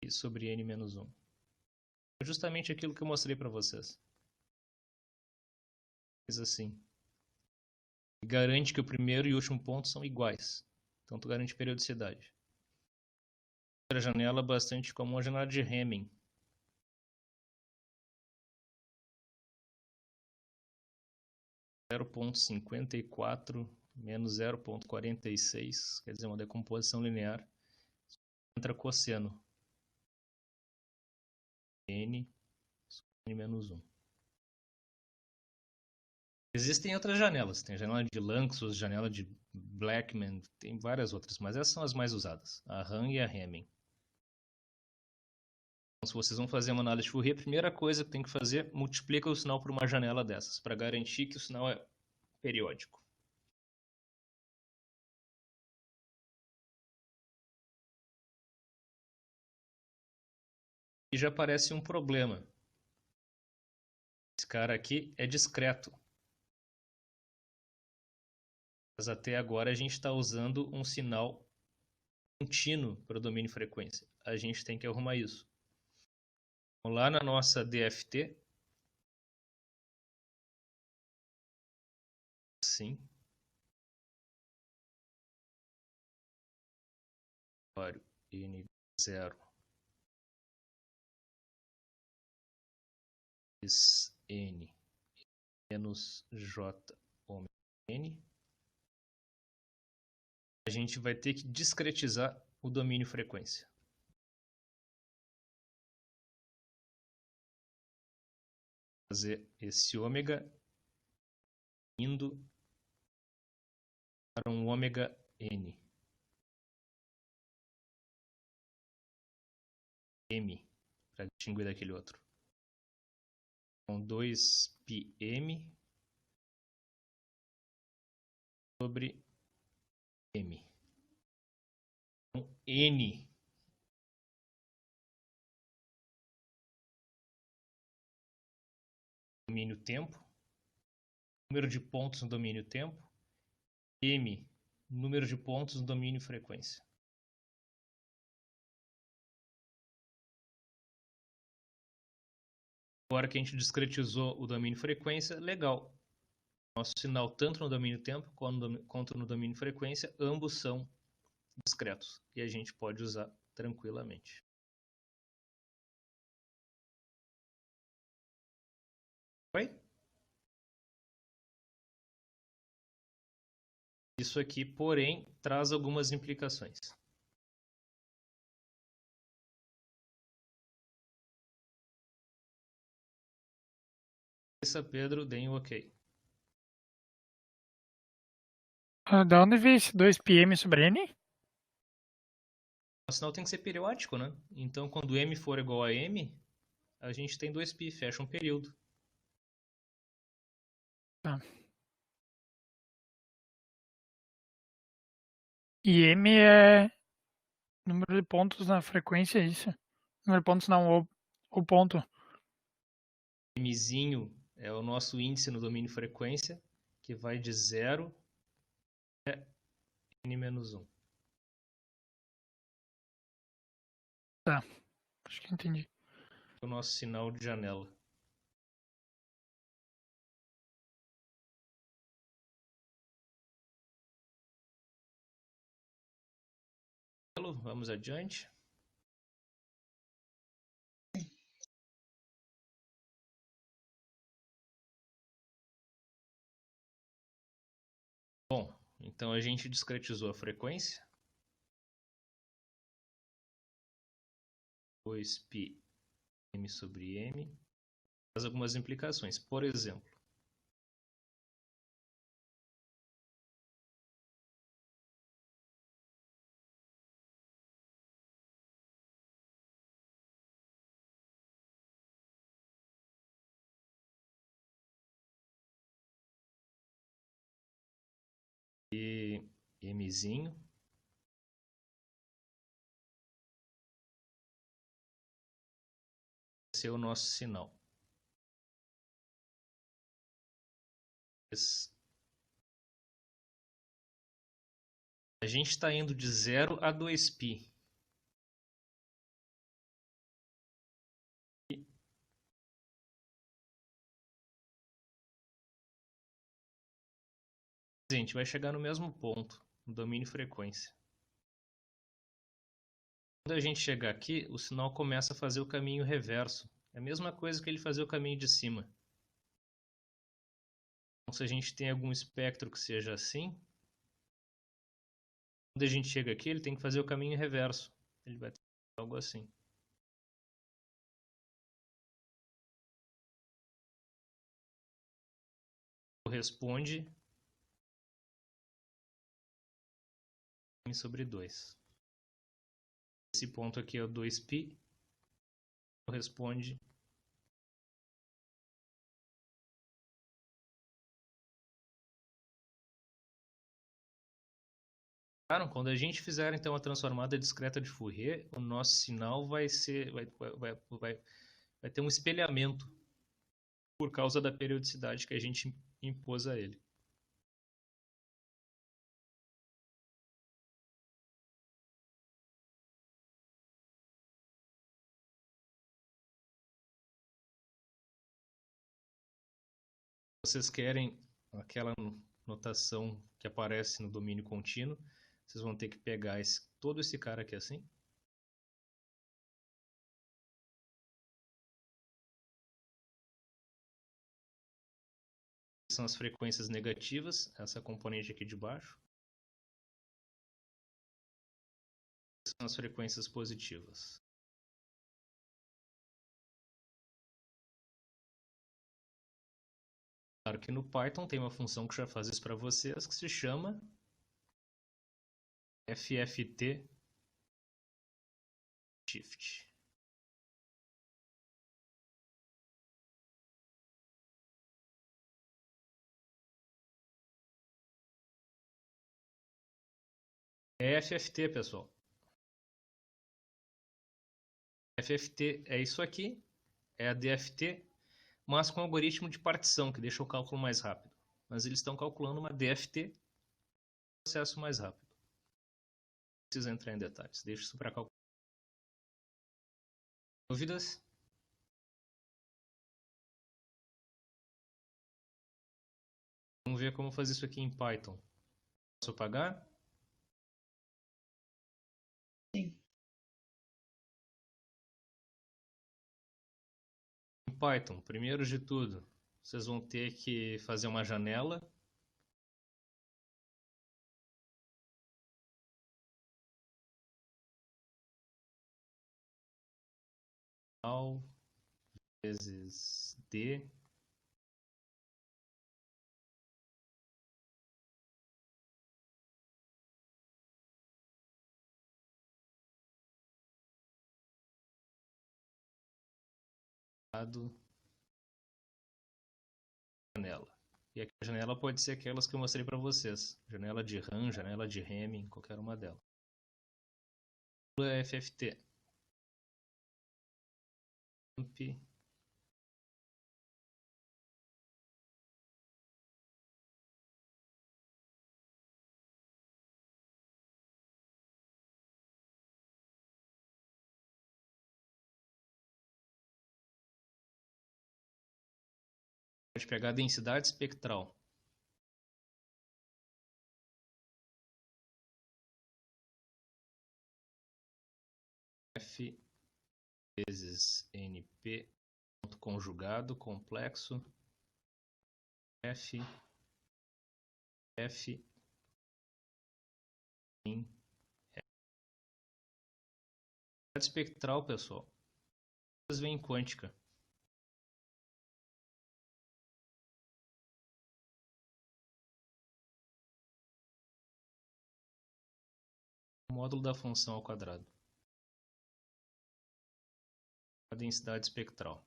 E sobre n-1. É justamente aquilo que eu mostrei para vocês. Fiz assim. Garante que o primeiro e o último ponto são iguais. Então tu garante periodicidade. Outra janela bastante comum é a janela de Hamming. (0,54 menos 0,46, quer dizer, uma decomposição linear, entra cosseno n menos 1. Existem outras janelas, tem a janela de Lanczos, janela de Blackman, tem várias outras, mas essas são as mais usadas, a Hahn e a Hamming. Então, se vocês vão fazer uma análise de Fourier, a primeira coisa que tem que fazer, multiplica o sinal por uma janela dessas, para garantir que o sinal é periódico. E já aparece um problema. Esse cara aqui é discreto. Mas até agora a gente está usando um sinal contínuo para o domínio frequência. A gente tem que arrumar isso. Vamos lá na nossa DFT. Sim. N0 N menos J ômega N. A gente vai ter que discretizar o domínio frequência. Fazer esse ômega indo para um ômega N. M, para distinguir daquele outro. Então, 2πm sobre M. Então, N domínio tempo, número de pontos no domínio tempo, M, número de pontos no domínio frequência. Agora que a gente discretizou o domínio frequência, legal. Nosso sinal, tanto no domínio tempo quanto no domínio frequência, ambos são discretos. E a gente pode usar tranquilamente. Oi? Isso aqui, porém, traz algumas implicações. Pedro, deem o ok. Da onde veio esse 2πm sobre N? O sinal tem que ser periódico, né? Então, quando M for igual a M, a gente tem 2π, fecha um período. Tá. E M é número de pontos na frequência, é isso? Número de pontos não, o ponto. Mzinho é o nosso índice no domínio frequência, que vai de 0 até n-1. Tá, acho que entendi. O nosso sinal de janela. Vamos adiante. Bom, então a gente discretizou a frequência. 2πm sobre m. Faz algumas implicações. Por exemplo, mzinho vai ser o nosso sinal. A gente está indo de 0 a 2π. A gente vai chegar no mesmo ponto, no domínio frequência. Quando a gente chegar aqui, o sinal começa a fazer o caminho reverso. É a mesma coisa que ele fazer o caminho de cima. Então, se a gente tem algum espectro que seja assim, quando a gente chega aqui, ele tem que fazer o caminho reverso. Ele vai ter algo assim. Corresponde a sobre 2. Esse ponto aqui é o 2π. Corresponde quando a gente fizer então a transformada discreta de Fourier, o nosso sinal vai ter um espelhamento por causa da periodicidade que a gente impôs a ele. Vocês querem aquela notação que aparece no domínio contínuo, vocês vão ter que pegar todo esse cara aqui assim. São as frequências negativas, essa componente aqui de baixo. São as frequências positivas. Claro que no Python tem uma função que já faz isso para vocês, que se chama FFT Shift. É FFT, pessoal. FFT é isso aqui, é a DFT, mas com algoritmo de partição, que deixa o cálculo mais rápido. Mas eles estão calculando uma DFT, processo mais rápido. Não precisa entrar em detalhes, deixa isso para calcular. Dúvidas? Vamos ver como fazer isso aqui em Python. Posso apagar? Sim. Em Python, primeiro de tudo, vocês vão ter que fazer uma janela. Vezes D. Janela. E aqui a janela pode ser aquelas que eu mostrei para vocês. Janela de RAM, janela de Hamming, qualquer uma delas. FFT. Pode pegar a densidade espectral. F vezes NP, ponto conjugado, complexo, F em densidade espectral, pessoal. Vocês veem quântica. O módulo da função ao quadrado. A densidade espectral.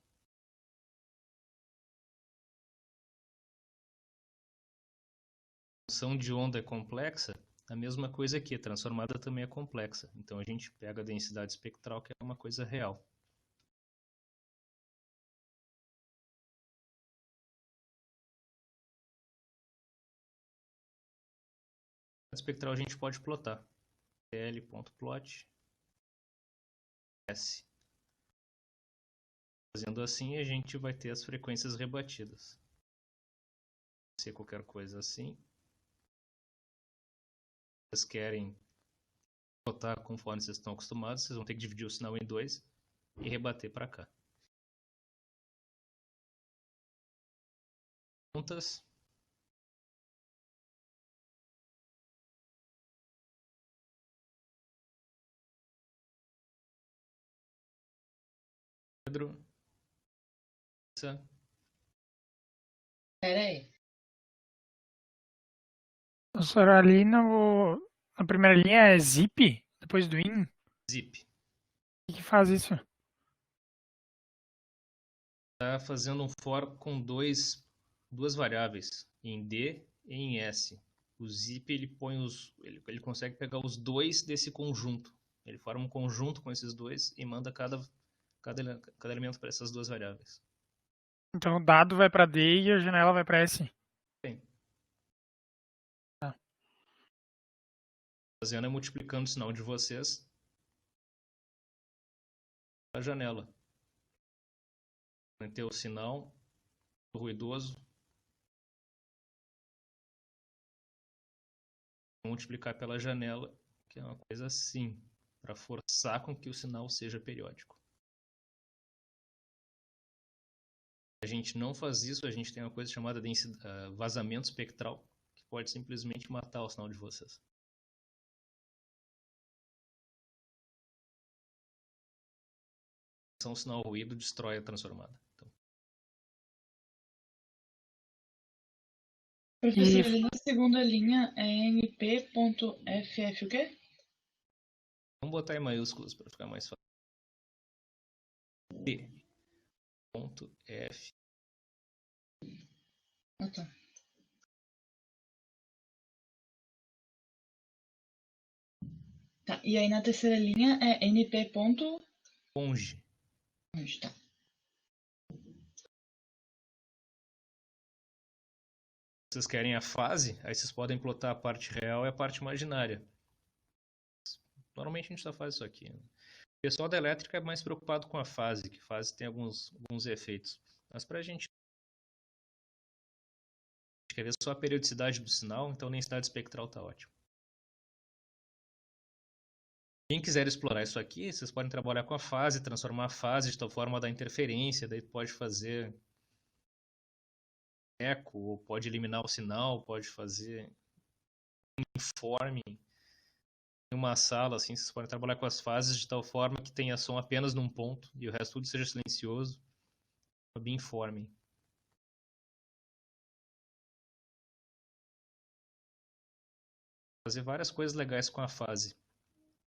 A função de onda é complexa, a mesma coisa aqui, transformada também é complexa. Então a gente pega a densidade espectral, que é uma coisa real. A espectral a gente pode plotar. L.plot S. Fazendo assim, a gente vai ter as frequências rebatidas. Pode ser qualquer coisa assim. Vocês querem plotar conforme vocês estão acostumados, vocês vão ter que dividir o sinal em 2 e rebater para cá. Perguntas? Pedro? Pera aí. Professor, ali na primeira linha é zip, depois do in. Zip. O que faz isso? Está fazendo um for com duas variáveis, em D e em S. O zip ele ele consegue pegar os dois desse conjunto. Ele forma um conjunto com esses dois e manda cada elemento para essas duas variáveis. Então o dado vai para D e a janela vai para S. Sim. Tá. Fazendo é multiplicando o sinal de vocês a janela. Manter o sinal ruidoso multiplicar pela janela, que é uma coisa assim, para forçar com que o sinal seja periódico. A gente não faz isso, a gente tem uma coisa chamada de vazamento espectral, que pode simplesmente matar o sinal de vocês. O sinal ruído destrói a transformada. Então, Professor, ali na segunda linha é np.ff o quê? vamos botar em maiúsculas para ficar mais fácil. P.F. Ah, tá. Tá, e aí na terceira linha é np. Conge. Onde tá? Vocês querem a fase, aí vocês podem plotar a parte real e a parte imaginária. Normalmente a gente só faz isso aqui. Né? O pessoal da elétrica é mais preocupado com a fase, que fase tem alguns efeitos. Mas para a gente quer ver só a periodicidade do sinal, então a densidade espectral está ótimo. Quem quiser explorar isso aqui, vocês podem trabalhar com a fase, transformar a fase de tal forma a dar interferência, daí pode fazer eco, ou pode eliminar o sinal, pode fazer informe em uma sala, assim, vocês podem trabalhar com as fases de tal forma que tenha som apenas num ponto e o resto tudo seja silencioso, beamforming. Fazer várias coisas legais com a fase.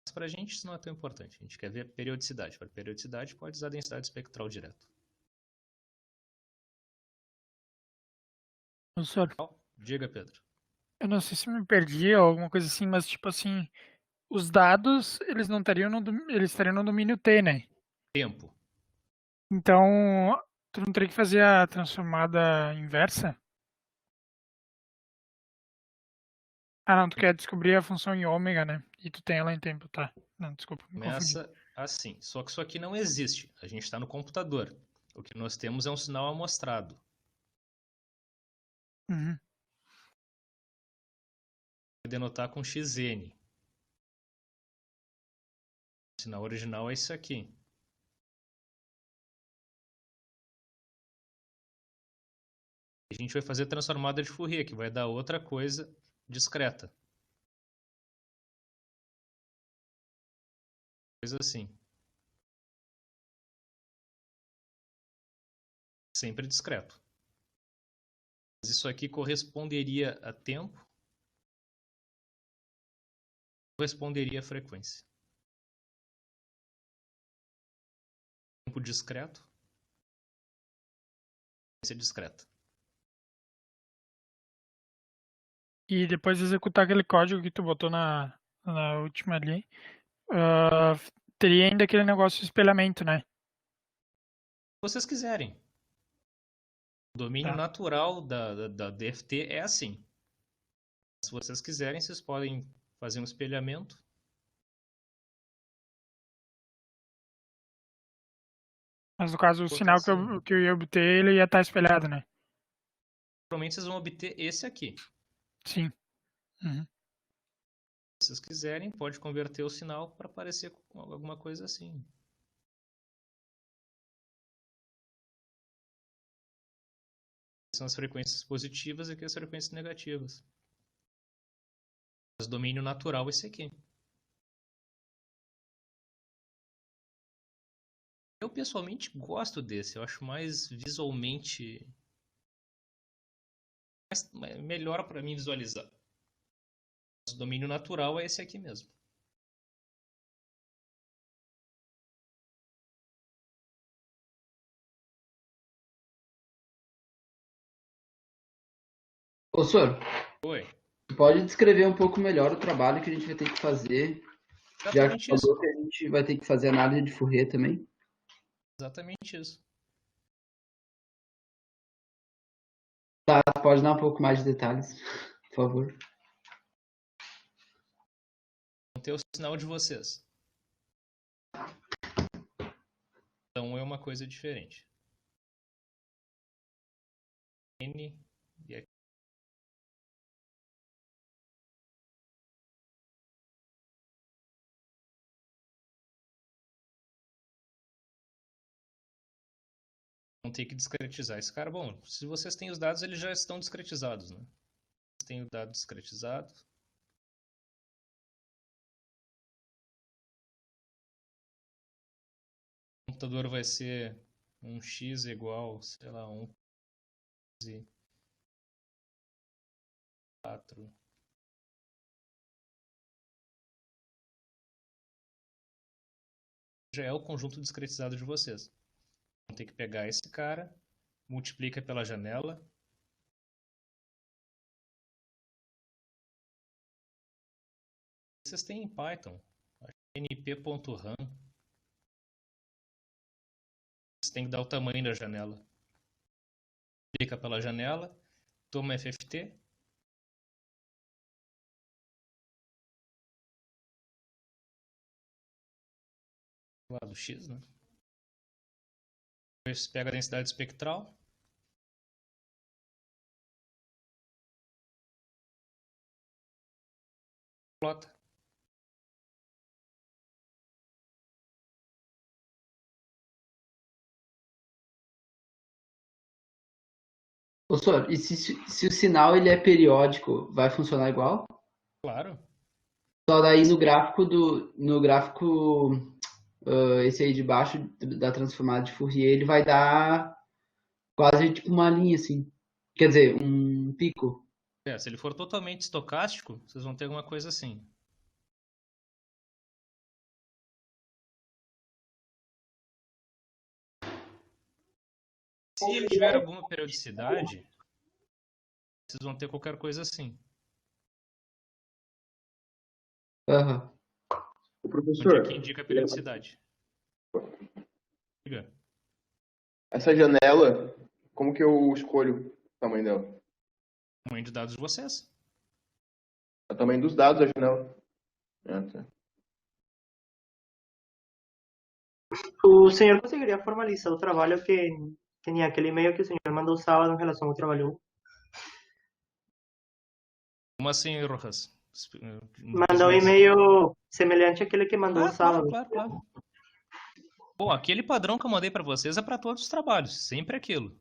Mas pra gente isso não é tão importante, a gente quer ver periodicidade. Para periodicidade pode usar densidade espectral direto. Professor, Diga, Pedro. eu não sei se me perdi ou alguma coisa assim, mas tipo assim, os dados, eles não estariam eles estariam no domínio T, né? Tempo. Então, tu não teria que fazer a transformada inversa? Ah, não, tu quer descobrir a função em ômega, né? E tu tem ela em tempo, tá. Não, desculpa, me confundi. Começa assim. Só que isso aqui não existe. A gente está no computador. O que nós temos é um sinal amostrado. Uhum. Vou denotar com xn. O sinal original é isso aqui. A gente vai fazer transformada de Fourier, que vai dar outra coisa discreta. Coisa assim. Sempre discreto. Mas isso aqui corresponderia a tempo, corresponderia a frequência. Tempo discreto, frequência discreta. E depois de executar aquele código que tu botou na última ali, teria ainda aquele negócio de espelhamento, né? Se vocês quiserem. O domínio Tá. natural da DFT é assim. Se vocês quiserem, vocês podem fazer um espelhamento. Mas no caso, o Botar sinal assim. que eu ia obter, ele ia estar espelhado, né? Provavelmente vocês vão obter esse aqui. Sim. Uhum. Se vocês quiserem, pode converter o sinal para aparecer com alguma coisa assim. São as frequências positivas e aqui as frequências negativas. Mas o domínio natural é esse aqui. Eu pessoalmente gosto desse, eu acho mais visualmente melhor para mim visualizar. Mas o domínio natural é esse aqui mesmo. Ô, senhor, Oi. tu pode descrever um pouco melhor o trabalho que a gente vai ter que fazer, já que Exatamente tu isso. falou que a gente vai ter que fazer análise de Fourier também. Exatamente isso. Tá, tu pode dar um pouco mais de detalhes, por favor. Vão ter o sinal de vocês. Então é uma coisa diferente. N e aqui. vão ter que discretizar esse cara. Bom, se vocês têm os dados, eles já estão discretizados, né? Vocês têm o dado discretizado. O computador vai ser um x igual, sei lá, 4. Já é o conjunto discretizado de vocês. Vão ter que pegar esse cara, multiplica pela janela. Vocês têm em Python, np.ram. Você tem que dar o tamanho da janela. Clica pela janela, toma FFT. Lá do X, né? Depois pega a densidade espectral. Plota. Professor, e se o sinal ele é periódico, vai funcionar igual? Claro. Só daí no gráfico esse aí de baixo da transformada de Fourier, ele vai dar quase tipo uma linha assim. Quer dizer, um pico. Se ele for totalmente estocástico, vocês vão ter alguma coisa assim. Se ele tiver alguma periodicidade, vocês vão ter qualquer coisa assim. Aham. O Onde professor, é que indica a periodicidade? Diga. essa janela, como que eu escolho o tamanho dela? O tamanho de dados de vocês. O tamanho dos dados da janela. Ah, tá. O senhor conseguiria formalizar o trabalho que tinha aquele e-mail que o senhor mandou sábado em relação ao trabalho 1? Como assim, Rojas? Mandou um e-mail semelhante àquele que mandou sábado. Claro. Bom, aquele padrão que eu mandei para vocês é para todos os trabalhos, sempre aquilo.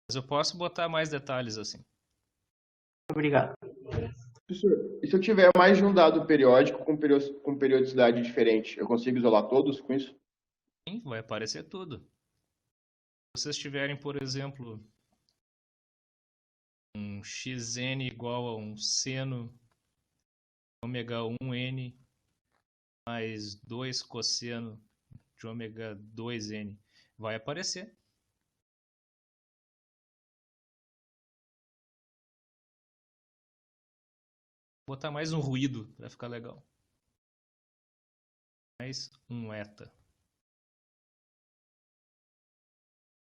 Mas eu posso botar mais detalhes assim. Obrigado. Professor, e se eu tiver mais de um dado periódico com periodicidade diferente, eu consigo isolar todos com isso? Sim, vai aparecer tudo. Se vocês tiverem, por exemplo, um xn igual a um seno ômega 1n mais 2 cosseno de ômega 2n, vai aparecer. Vou botar mais um ruído para ficar legal. Mais um eta.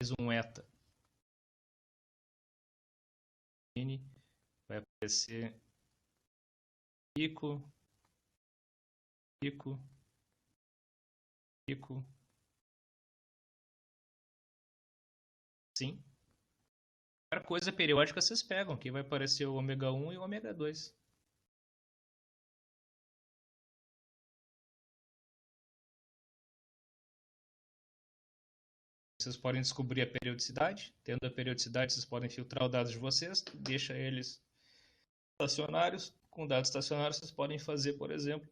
Mais um eta. N vai aparecer pico, pico, pico. Sim. Qualquer coisa periódica vocês pegam. Aqui vai aparecer o ômega 1 e o ômega 2. Vocês podem descobrir a periodicidade. Tendo a periodicidade, vocês podem filtrar os dados de vocês, deixa eles estacionários. Com dados estacionários, vocês podem fazer, por exemplo,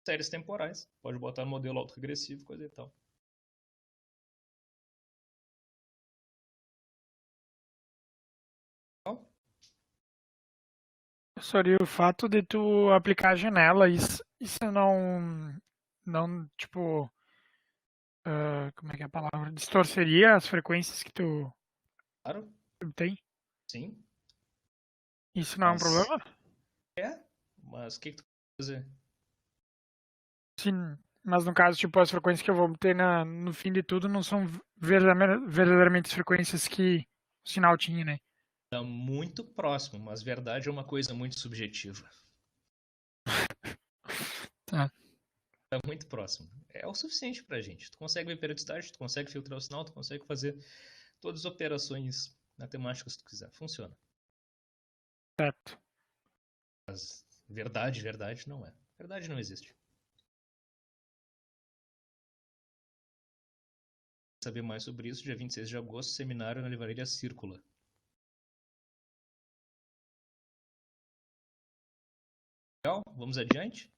séries temporais. Pode botar no modelo autoregressivo, coisa e tal. Professor, e o fato de tu aplicar a janela, isso não, tipo, como é que é a palavra? Distorceria as frequências que tu Claro, tem? sim. Isso não é um Mas- problema? Mas o que tu quer dizer? Sim, mas no caso, tipo, as frequências que eu vou ter no fim de tudo não são verdadeiramente as frequências que o sinal tinha, né? Tá muito próximo, mas verdade é uma coisa muito subjetiva. Tá. Tá muito próximo. É o suficiente pra gente. Tu consegue ver periodicidade, tu consegue filtrar o sinal, tu consegue fazer todas as operações matemáticas que tu quiser. Funciona. Certo. Mas verdade não é. Verdade não existe. Saber mais sobre isso, dia 26 de agosto, seminário na Livraria Círcula. Legal? Vamos adiante?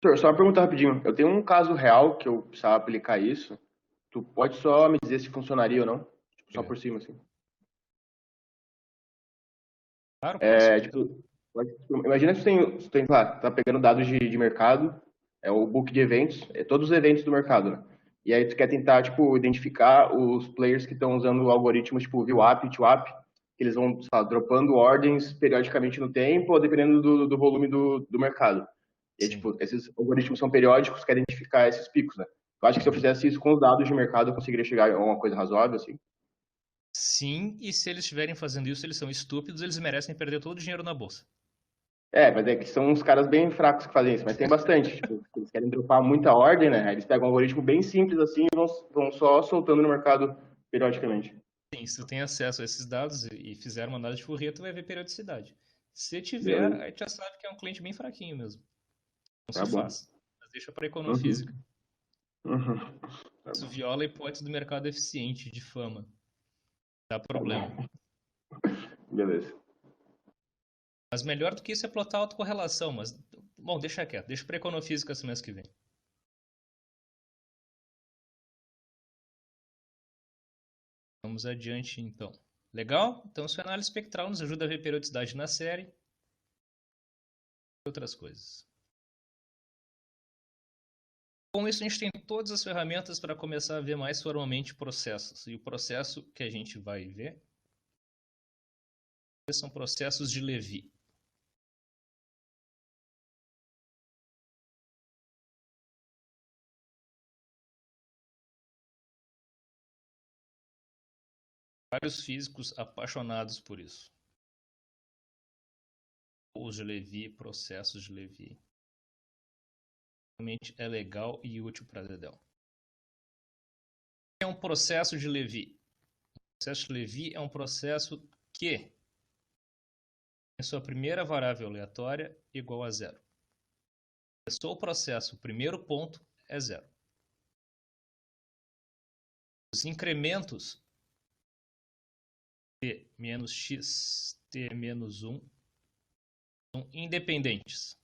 Doutor, só uma pergunta rapidinho. Eu tenho um caso real que eu precisava aplicar isso. Tu pode só me dizer se funcionaria ou não? Tipo, só por cima, assim. Claro, posso. Tipo, imagina que tu tem lá, tá pegando dados de mercado, é o book de eventos, é todos os eventos do mercado, né? E aí tu quer tentar, tipo, identificar os players que estão usando algoritmos tipo VWAP, TWAP, que eles vão, sei lá, dropando ordens periodicamente no tempo, ou dependendo do volume do mercado. E aí, Sim. tipo, esses algoritmos são periódicos, quer identificar esses picos, né? Eu acho que se eu fizesse isso com os dados de mercado, eu conseguiria chegar a uma coisa razoável, assim. Sim, e se eles estiverem fazendo isso, eles são estúpidos, eles merecem perder todo o dinheiro na bolsa. Mas é que são uns caras bem fracos que fazem isso, mas tem bastante. Tipo, eles querem dropar muita ordem, né? Aí eles pegam um algoritmo bem simples assim e vão só soltando no mercado periodicamente. Sim, se tu tem acesso a esses dados e fizer uma análise de Fourier, tu vai ver periodicidade. Se tiver, Beleza. aí tu já sabe que é um cliente bem fraquinho mesmo. Não Tá se bom. faz. Mas deixa para econofísica. Uhum. Isso viola a hipótese do mercado eficiente de fama. Dá problema. Beleza. Mas melhor do que isso é plotar autocorrelação. Mas, bom, deixa quieto. Deixa para econofísica semana que vem. Vamos adiante, então. Legal? Então, sua análise espectral nos ajuda a ver periodicidade na série e outras coisas. Com isso, a gente tem todas as ferramentas para começar a ver mais formalmente processos. E o processo que a gente vai ver são processos de Levy. Vários físicos apaixonados por isso. Os de Levy, processos de Levy. Realmente é legal e útil para Dedel. É um processo de Levy. O processo de Levy é um processo que tem sua primeira variável aleatória igual a zero. Começou o processo, o primeiro ponto é zero. Os incrementos t menos x, t menos 1 são independentes.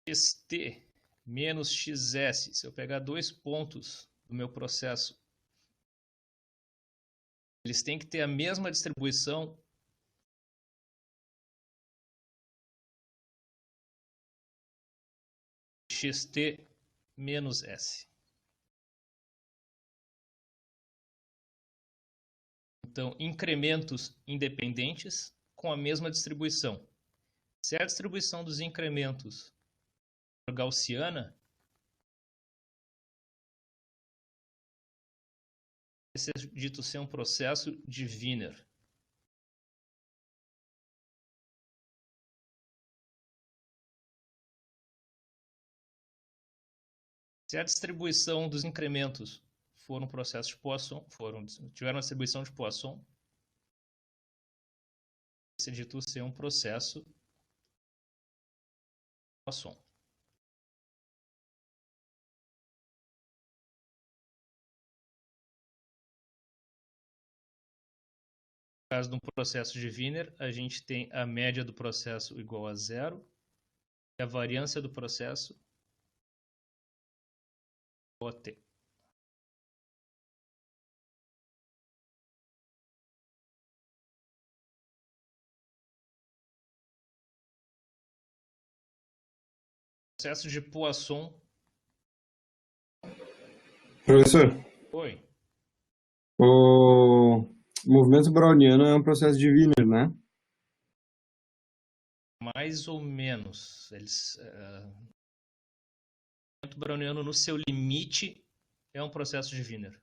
xt menos xs, se eu pegar dois pontos do meu processo, eles têm que ter a mesma distribuição xt menos s. Então, incrementos independentes com a mesma distribuição. Se a distribuição dos incrementos for gaussiana, esse é dito ser um processo de Wiener. Se a distribuição dos incrementos for um processo de Poisson, tiver uma distribuição de Poisson, esse é dito ser um processo de Poisson. No caso de um processo de Wiener, a gente tem a média do processo igual a zero e a variância do processo igual a t. Processo de Poisson. Professor, Oi. o movimento browniano é um processo de Wiener, né? Mais ou menos. O movimento browniano no seu limite é um processo de Wiener.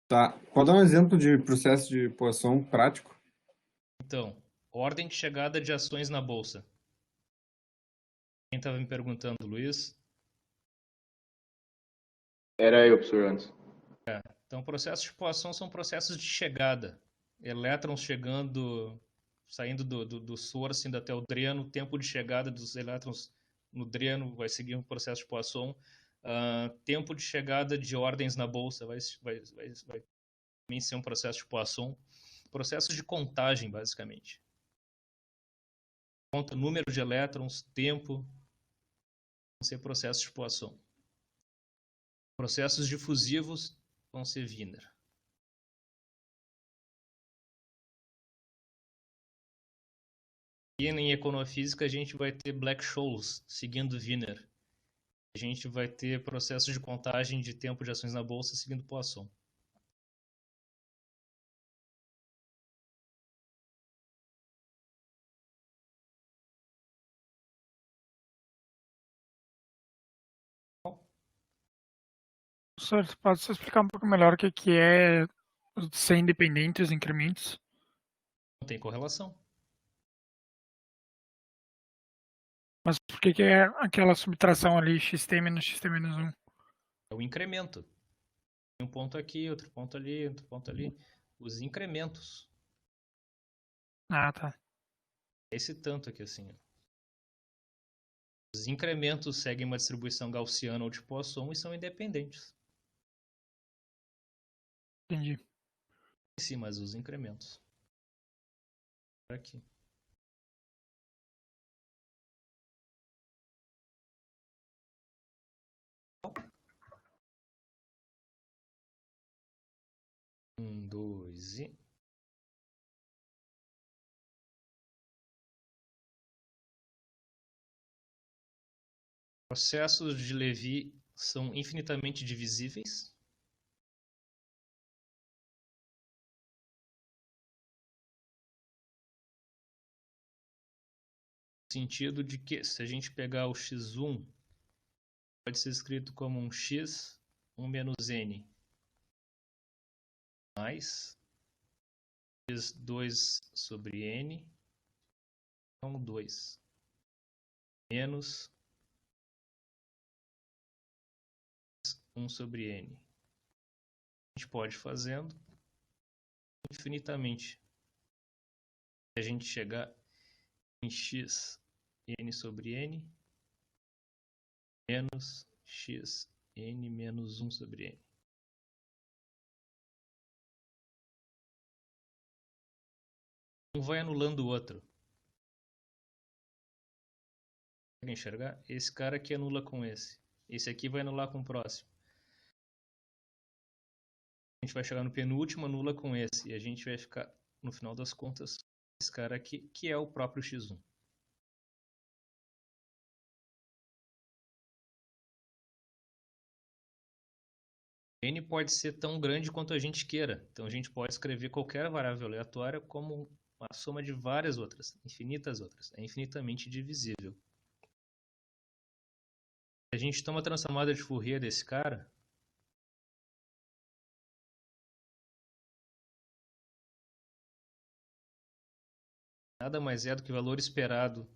Tá. Pode dar um exemplo de processo de Poisson prático? Então, ordem de chegada de ações na bolsa. Quem estava me perguntando, Luiz? Era eu, professor, antes. Então, processos de Poisson são processos de chegada. Elétrons chegando saindo do source indo até o dreno, o tempo de chegada dos elétrons no dreno vai seguir um processo de Poisson. Tempo de chegada de ordens na bolsa vai também ser um processo de Poisson. Processos de contagem, basicamente. Conta número de elétrons, tempo, vão ser processos de Poisson. Processos difusivos vão ser Wiener. E em econofísica a gente vai ter Black-Scholes seguindo Wiener. A gente vai ter processos de contagem de tempo de ações na bolsa seguindo Poisson. Professor, você pode explicar um pouco melhor o que é ser independente os incrementos? Não tem correlação. Mas por que é aquela subtração ali, xt menos xt menos 1? É o incremento. Um ponto aqui, outro ponto ali, outro ponto ali. Os incrementos. Ah, tá. Esse tanto aqui assim. Os incrementos seguem uma distribuição gaussiana ou de Poisson e são independentes. Entendi. Sim, mas os incrementos. Aqui. Dois e... Processos de Lévy são infinitamente divisíveis. No sentido de que, se a gente pegar o x1, pode ser escrito como um x, 1 menos n, mais x2 sobre n, então 2, menos 1 sobre n. A gente pode ir fazendo infinitamente. Se a gente chegar em x n sobre n, menos x n menos 1 sobre n. Um vai anulando o outro. Consegue enxergar? Esse cara aqui anula com esse. Esse aqui vai anular com o próximo. A gente vai chegar no penúltimo, anula com esse. E a gente vai ficar, no final das contas, esse cara aqui, que é o próprio x1. N pode ser tão grande quanto a gente queira. Então a gente pode escrever qualquer variável aleatória como uma soma de várias outras, infinitas outras. É infinitamente divisível. Se a gente toma a transformada de Fourier desse cara, nada mais é do que o valor esperado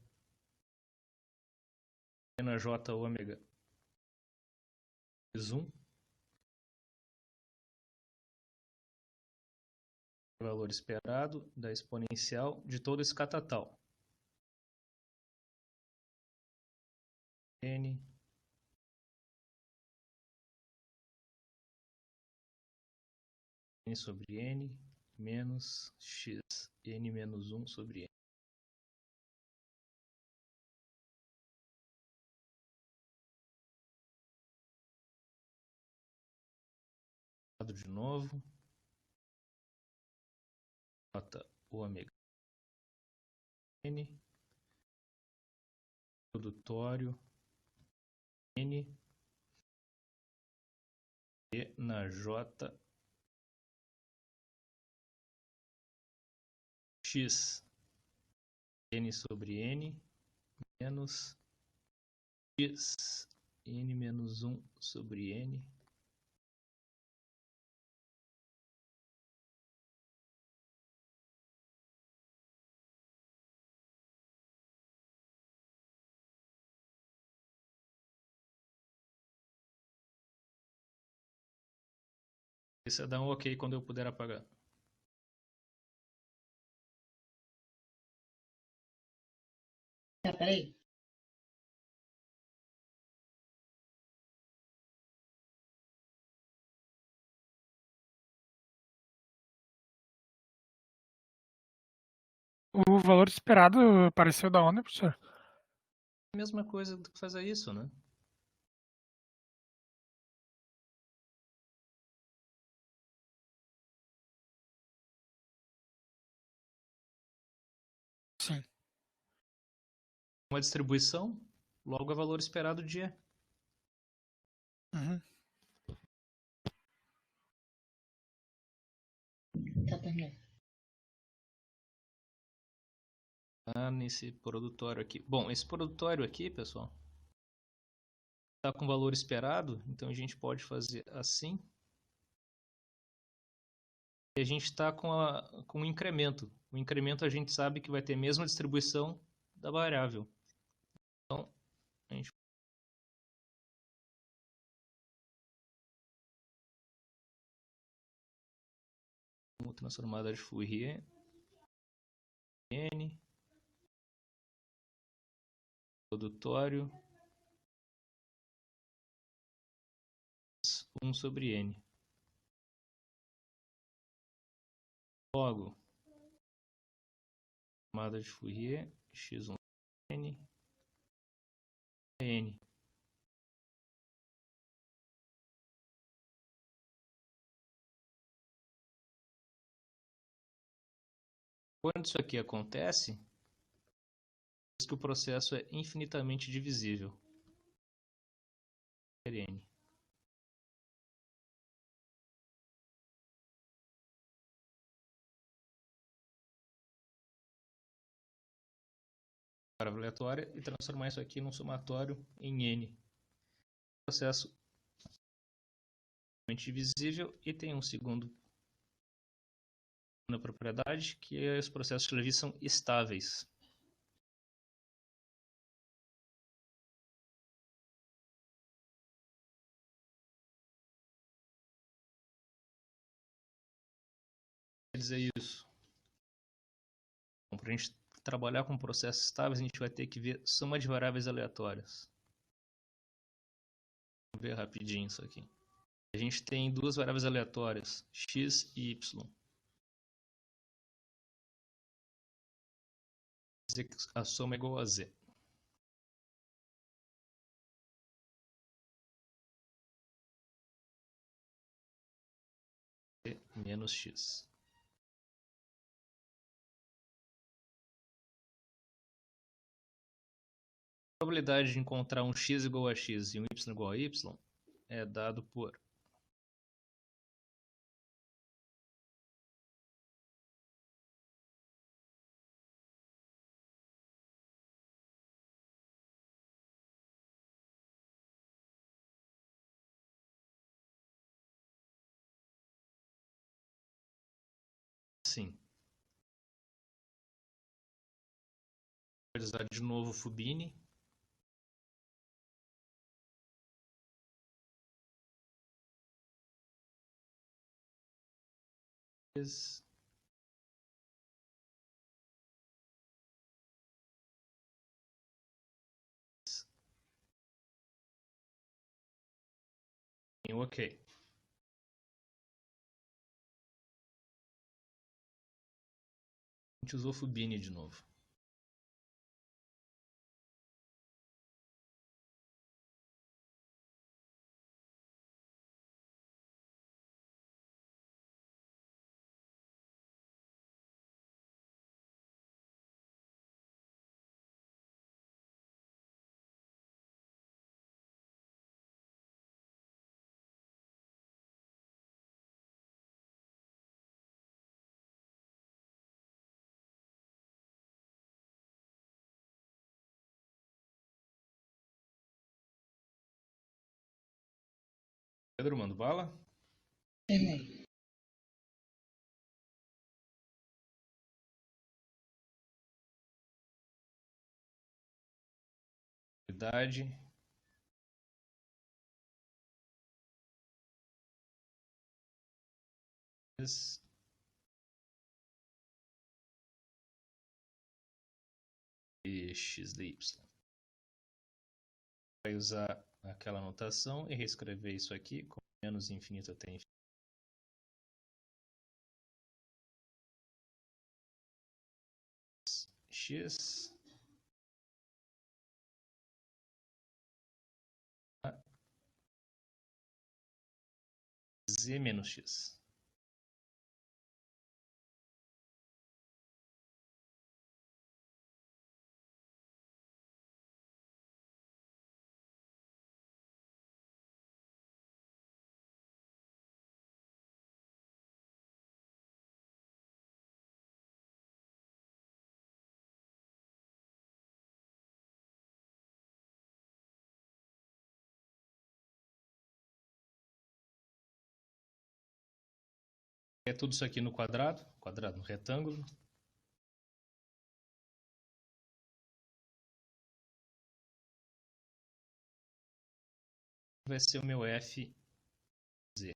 na J ômega x1, valor esperado da exponencial de todo esse catatal. N sobre N menos x N menos 1 sobre N. De novo. J ômega N produtório N e na J x N sobre N menos x N menos 1 sobre N Isso dá um ok quando eu puder apagar. Tá, peraí. O valor esperado apareceu da onde, professor? Mesma coisa do que fazer isso, né? Sim. Uma distribuição, logo é valor esperado de E. Uhum. Tá, terminou. Nesse produtório aqui. Bom, esse produtório aqui, pessoal, está com valor esperado, então a gente pode fazer assim. E a gente está com um incremento. O incremento a gente sabe que vai ter a mesma distribuição da variável. Então, a gente transformada de Fourier N produtório 1 sobre N. Logo, transformada de Fourier x1 N N. Quando isso aqui acontece, diz que o processo é infinitamente divisível. N. Variável aleatória e transformar isso aqui num somatório em N. Processo divisível e tem um segundo na propriedade, que os processos de Levi são estáveis. Quer dizer isso? Para a gente trabalhar com processos estáveis, a gente vai ter que ver soma de variáveis aleatórias. Vamos ver rapidinho isso aqui. A gente tem duas variáveis aleatórias, x e y. Quer dizer que a soma é igual a z. Menos x. A probabilidade de encontrar um x igual a x e um y igual a y é dado por sim. Vou usar de novo o Fubini. Ok. A gente usou Fubini de novo. Pedro, manda bala? Terminei. Idade. e x de y. Vai usar aquela notação e reescrever isso aqui, com menos infinito até infinito. X z menos x. É tudo isso aqui no quadrado, no retângulo. Vai ser o meu f z.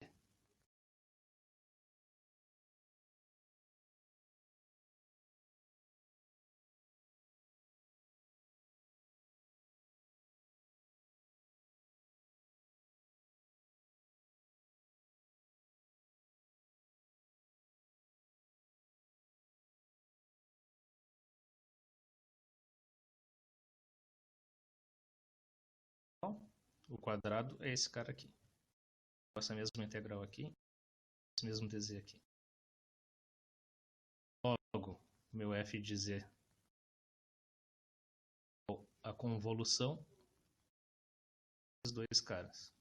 O quadrado é esse cara aqui. Essa mesma integral aqui, esse mesmo dz aqui. Logo, meu f de z, a convolução dos dois caras.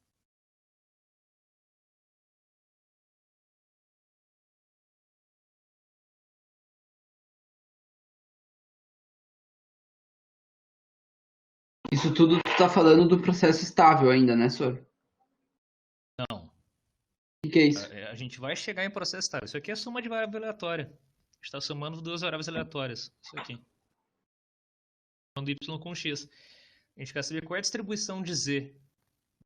Isso tudo tu tá falando do processo estável ainda, né, senhor? Não. O que é isso? A gente vai chegar em processo estável. Isso aqui é soma de variável aleatória. A gente está somando duas variáveis aleatórias. Isso aqui. Somando y com x. A gente quer saber qual é a distribuição de z.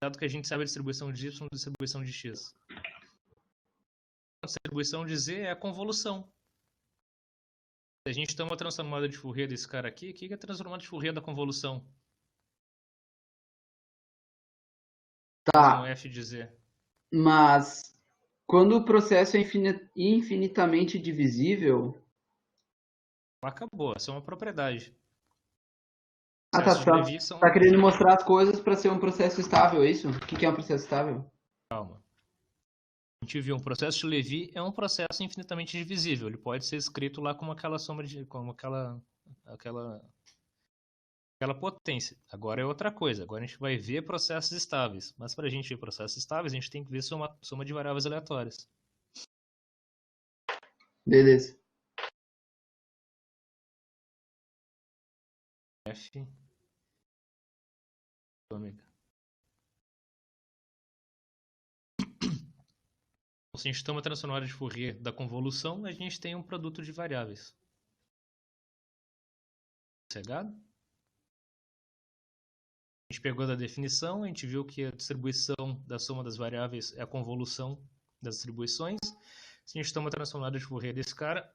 Dado que a gente sabe a distribuição de y e a distribuição de x. A distribuição de z é a convolução. Se a gente tem uma transformada de Fourier desse cara aqui, o que é a transformada de Fourier da convolução? Tá. Um f de z. Mas quando o processo é infinitamente divisível. Acabou, essa é uma propriedade. Ah, tá. Tá querendo mostrar as coisas para ser um processo estável, é isso? O que é um processo estável? Calma. A gente viu, um processo de Lévy é um processo infinitamente divisível. Ele pode ser escrito lá como aquela soma de. Como aquela potência. Agora é outra coisa. Agora a gente vai ver processos estáveis. Mas para a gente ver processos estáveis, a gente tem que ver soma de variáveis aleatórias. Beleza. F ômega. Se a gente toma a transformada de Fourier da convolução, a gente tem um produto de variáveis. Sossegado? A gente pegou da definição, a gente viu que a distribuição da soma das variáveis é a convolução das distribuições. Se a gente toma a transformada de Fourier desse cara,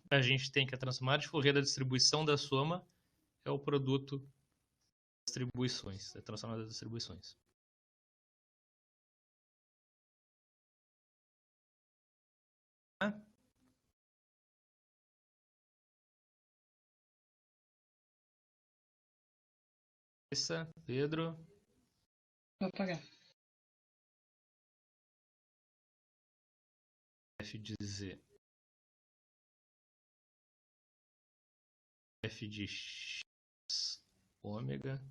a gente tem que a transformada de Fourier da distribuição da soma é o produto das distribuições, da transformada das distribuições. Pedro. Vou apagar. F de Z. F de X ômega.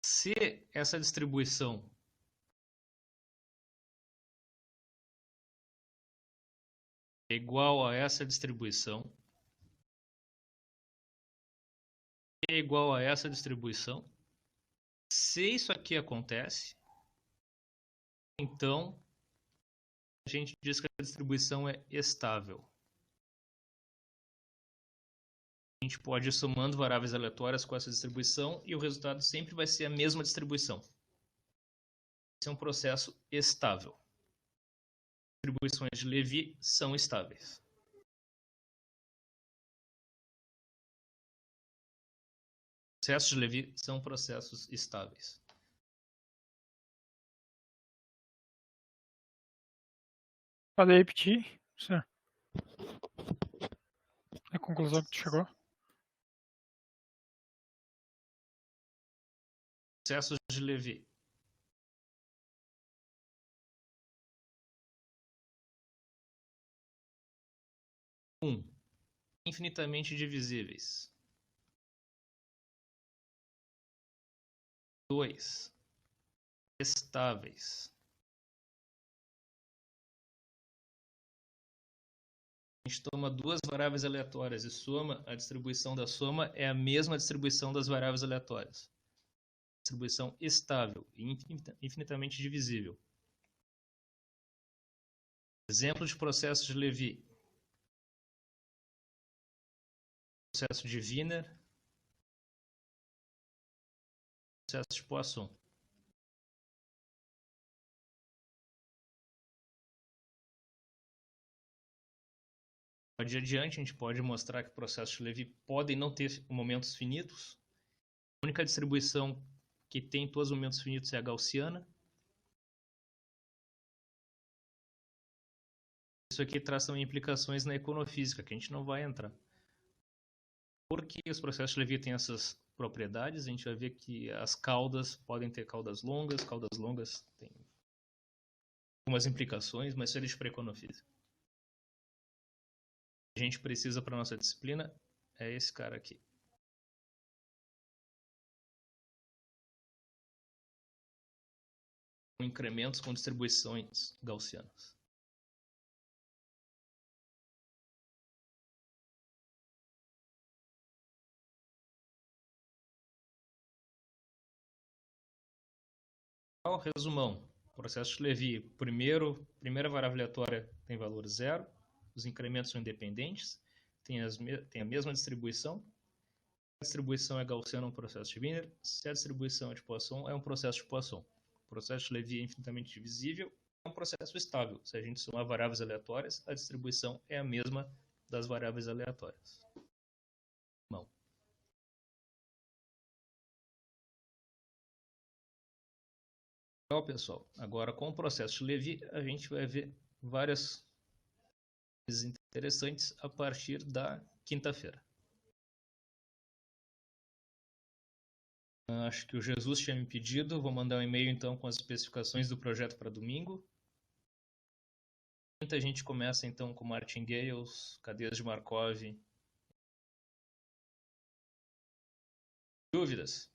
Se essa distribuição é igual a essa distribuição, é igual a essa distribuição, se isso aqui acontece, então a gente diz que a distribuição é estável. A gente pode ir somando variáveis aleatórias com essa distribuição e o resultado sempre vai ser a mesma distribuição. Esse é um processo estável. Distribuições de Lévy são estáveis. Processos de Lévy são processos estáveis. Pode repetir? Senhor. A conclusão que tu chegou? Processos de Lévy. Infinitamente divisíveis. 2. Estáveis. A gente toma duas variáveis aleatórias e soma, a distribuição da soma é a mesma distribuição das variáveis aleatórias. Distribuição estável e infinitamente divisível. Exemplo de processo de Lévy. Processo de Wiener. Processo de Poisson. Adiante, a gente pode mostrar que processos de Lévy podem não ter momentos finitos. A única distribuição que tem todos os momentos finitos é a gaussiana. Isso aqui traz também implicações na econofísica, que a gente não vai entrar. Porque os processos de Lévy têm essas propriedades, a gente vai ver que as caudas podem ter caudas longas têm algumas implicações, mas isso é deixa para econofísica. A gente precisa para nossa disciplina é esse cara aqui. Incrementos com distribuições gaussianas. Resumão. Processo de Lévy. Primeira variável aleatória tem valor 0. Os incrementos são independentes. Tem a mesma distribuição. Se a distribuição é gaussiana, é um processo de Wiener. Se a distribuição é de Poisson, é um processo de Poisson. O processo de Lévy é infinitamente divisível. É um processo estável. Se a gente somar variáveis aleatórias, a distribuição é a mesma das variáveis aleatórias. Bom. Legal, pessoal. Agora, com o processo de Lévy, a gente vai ver várias coisas interessantes a partir da quinta-feira. Acho que o Jesus tinha me pedido. Vou mandar um e-mail, então, com as especificações do projeto para domingo. Quinta, a gente começa, então, com Martingales, cadeias de Markov. Dúvidas?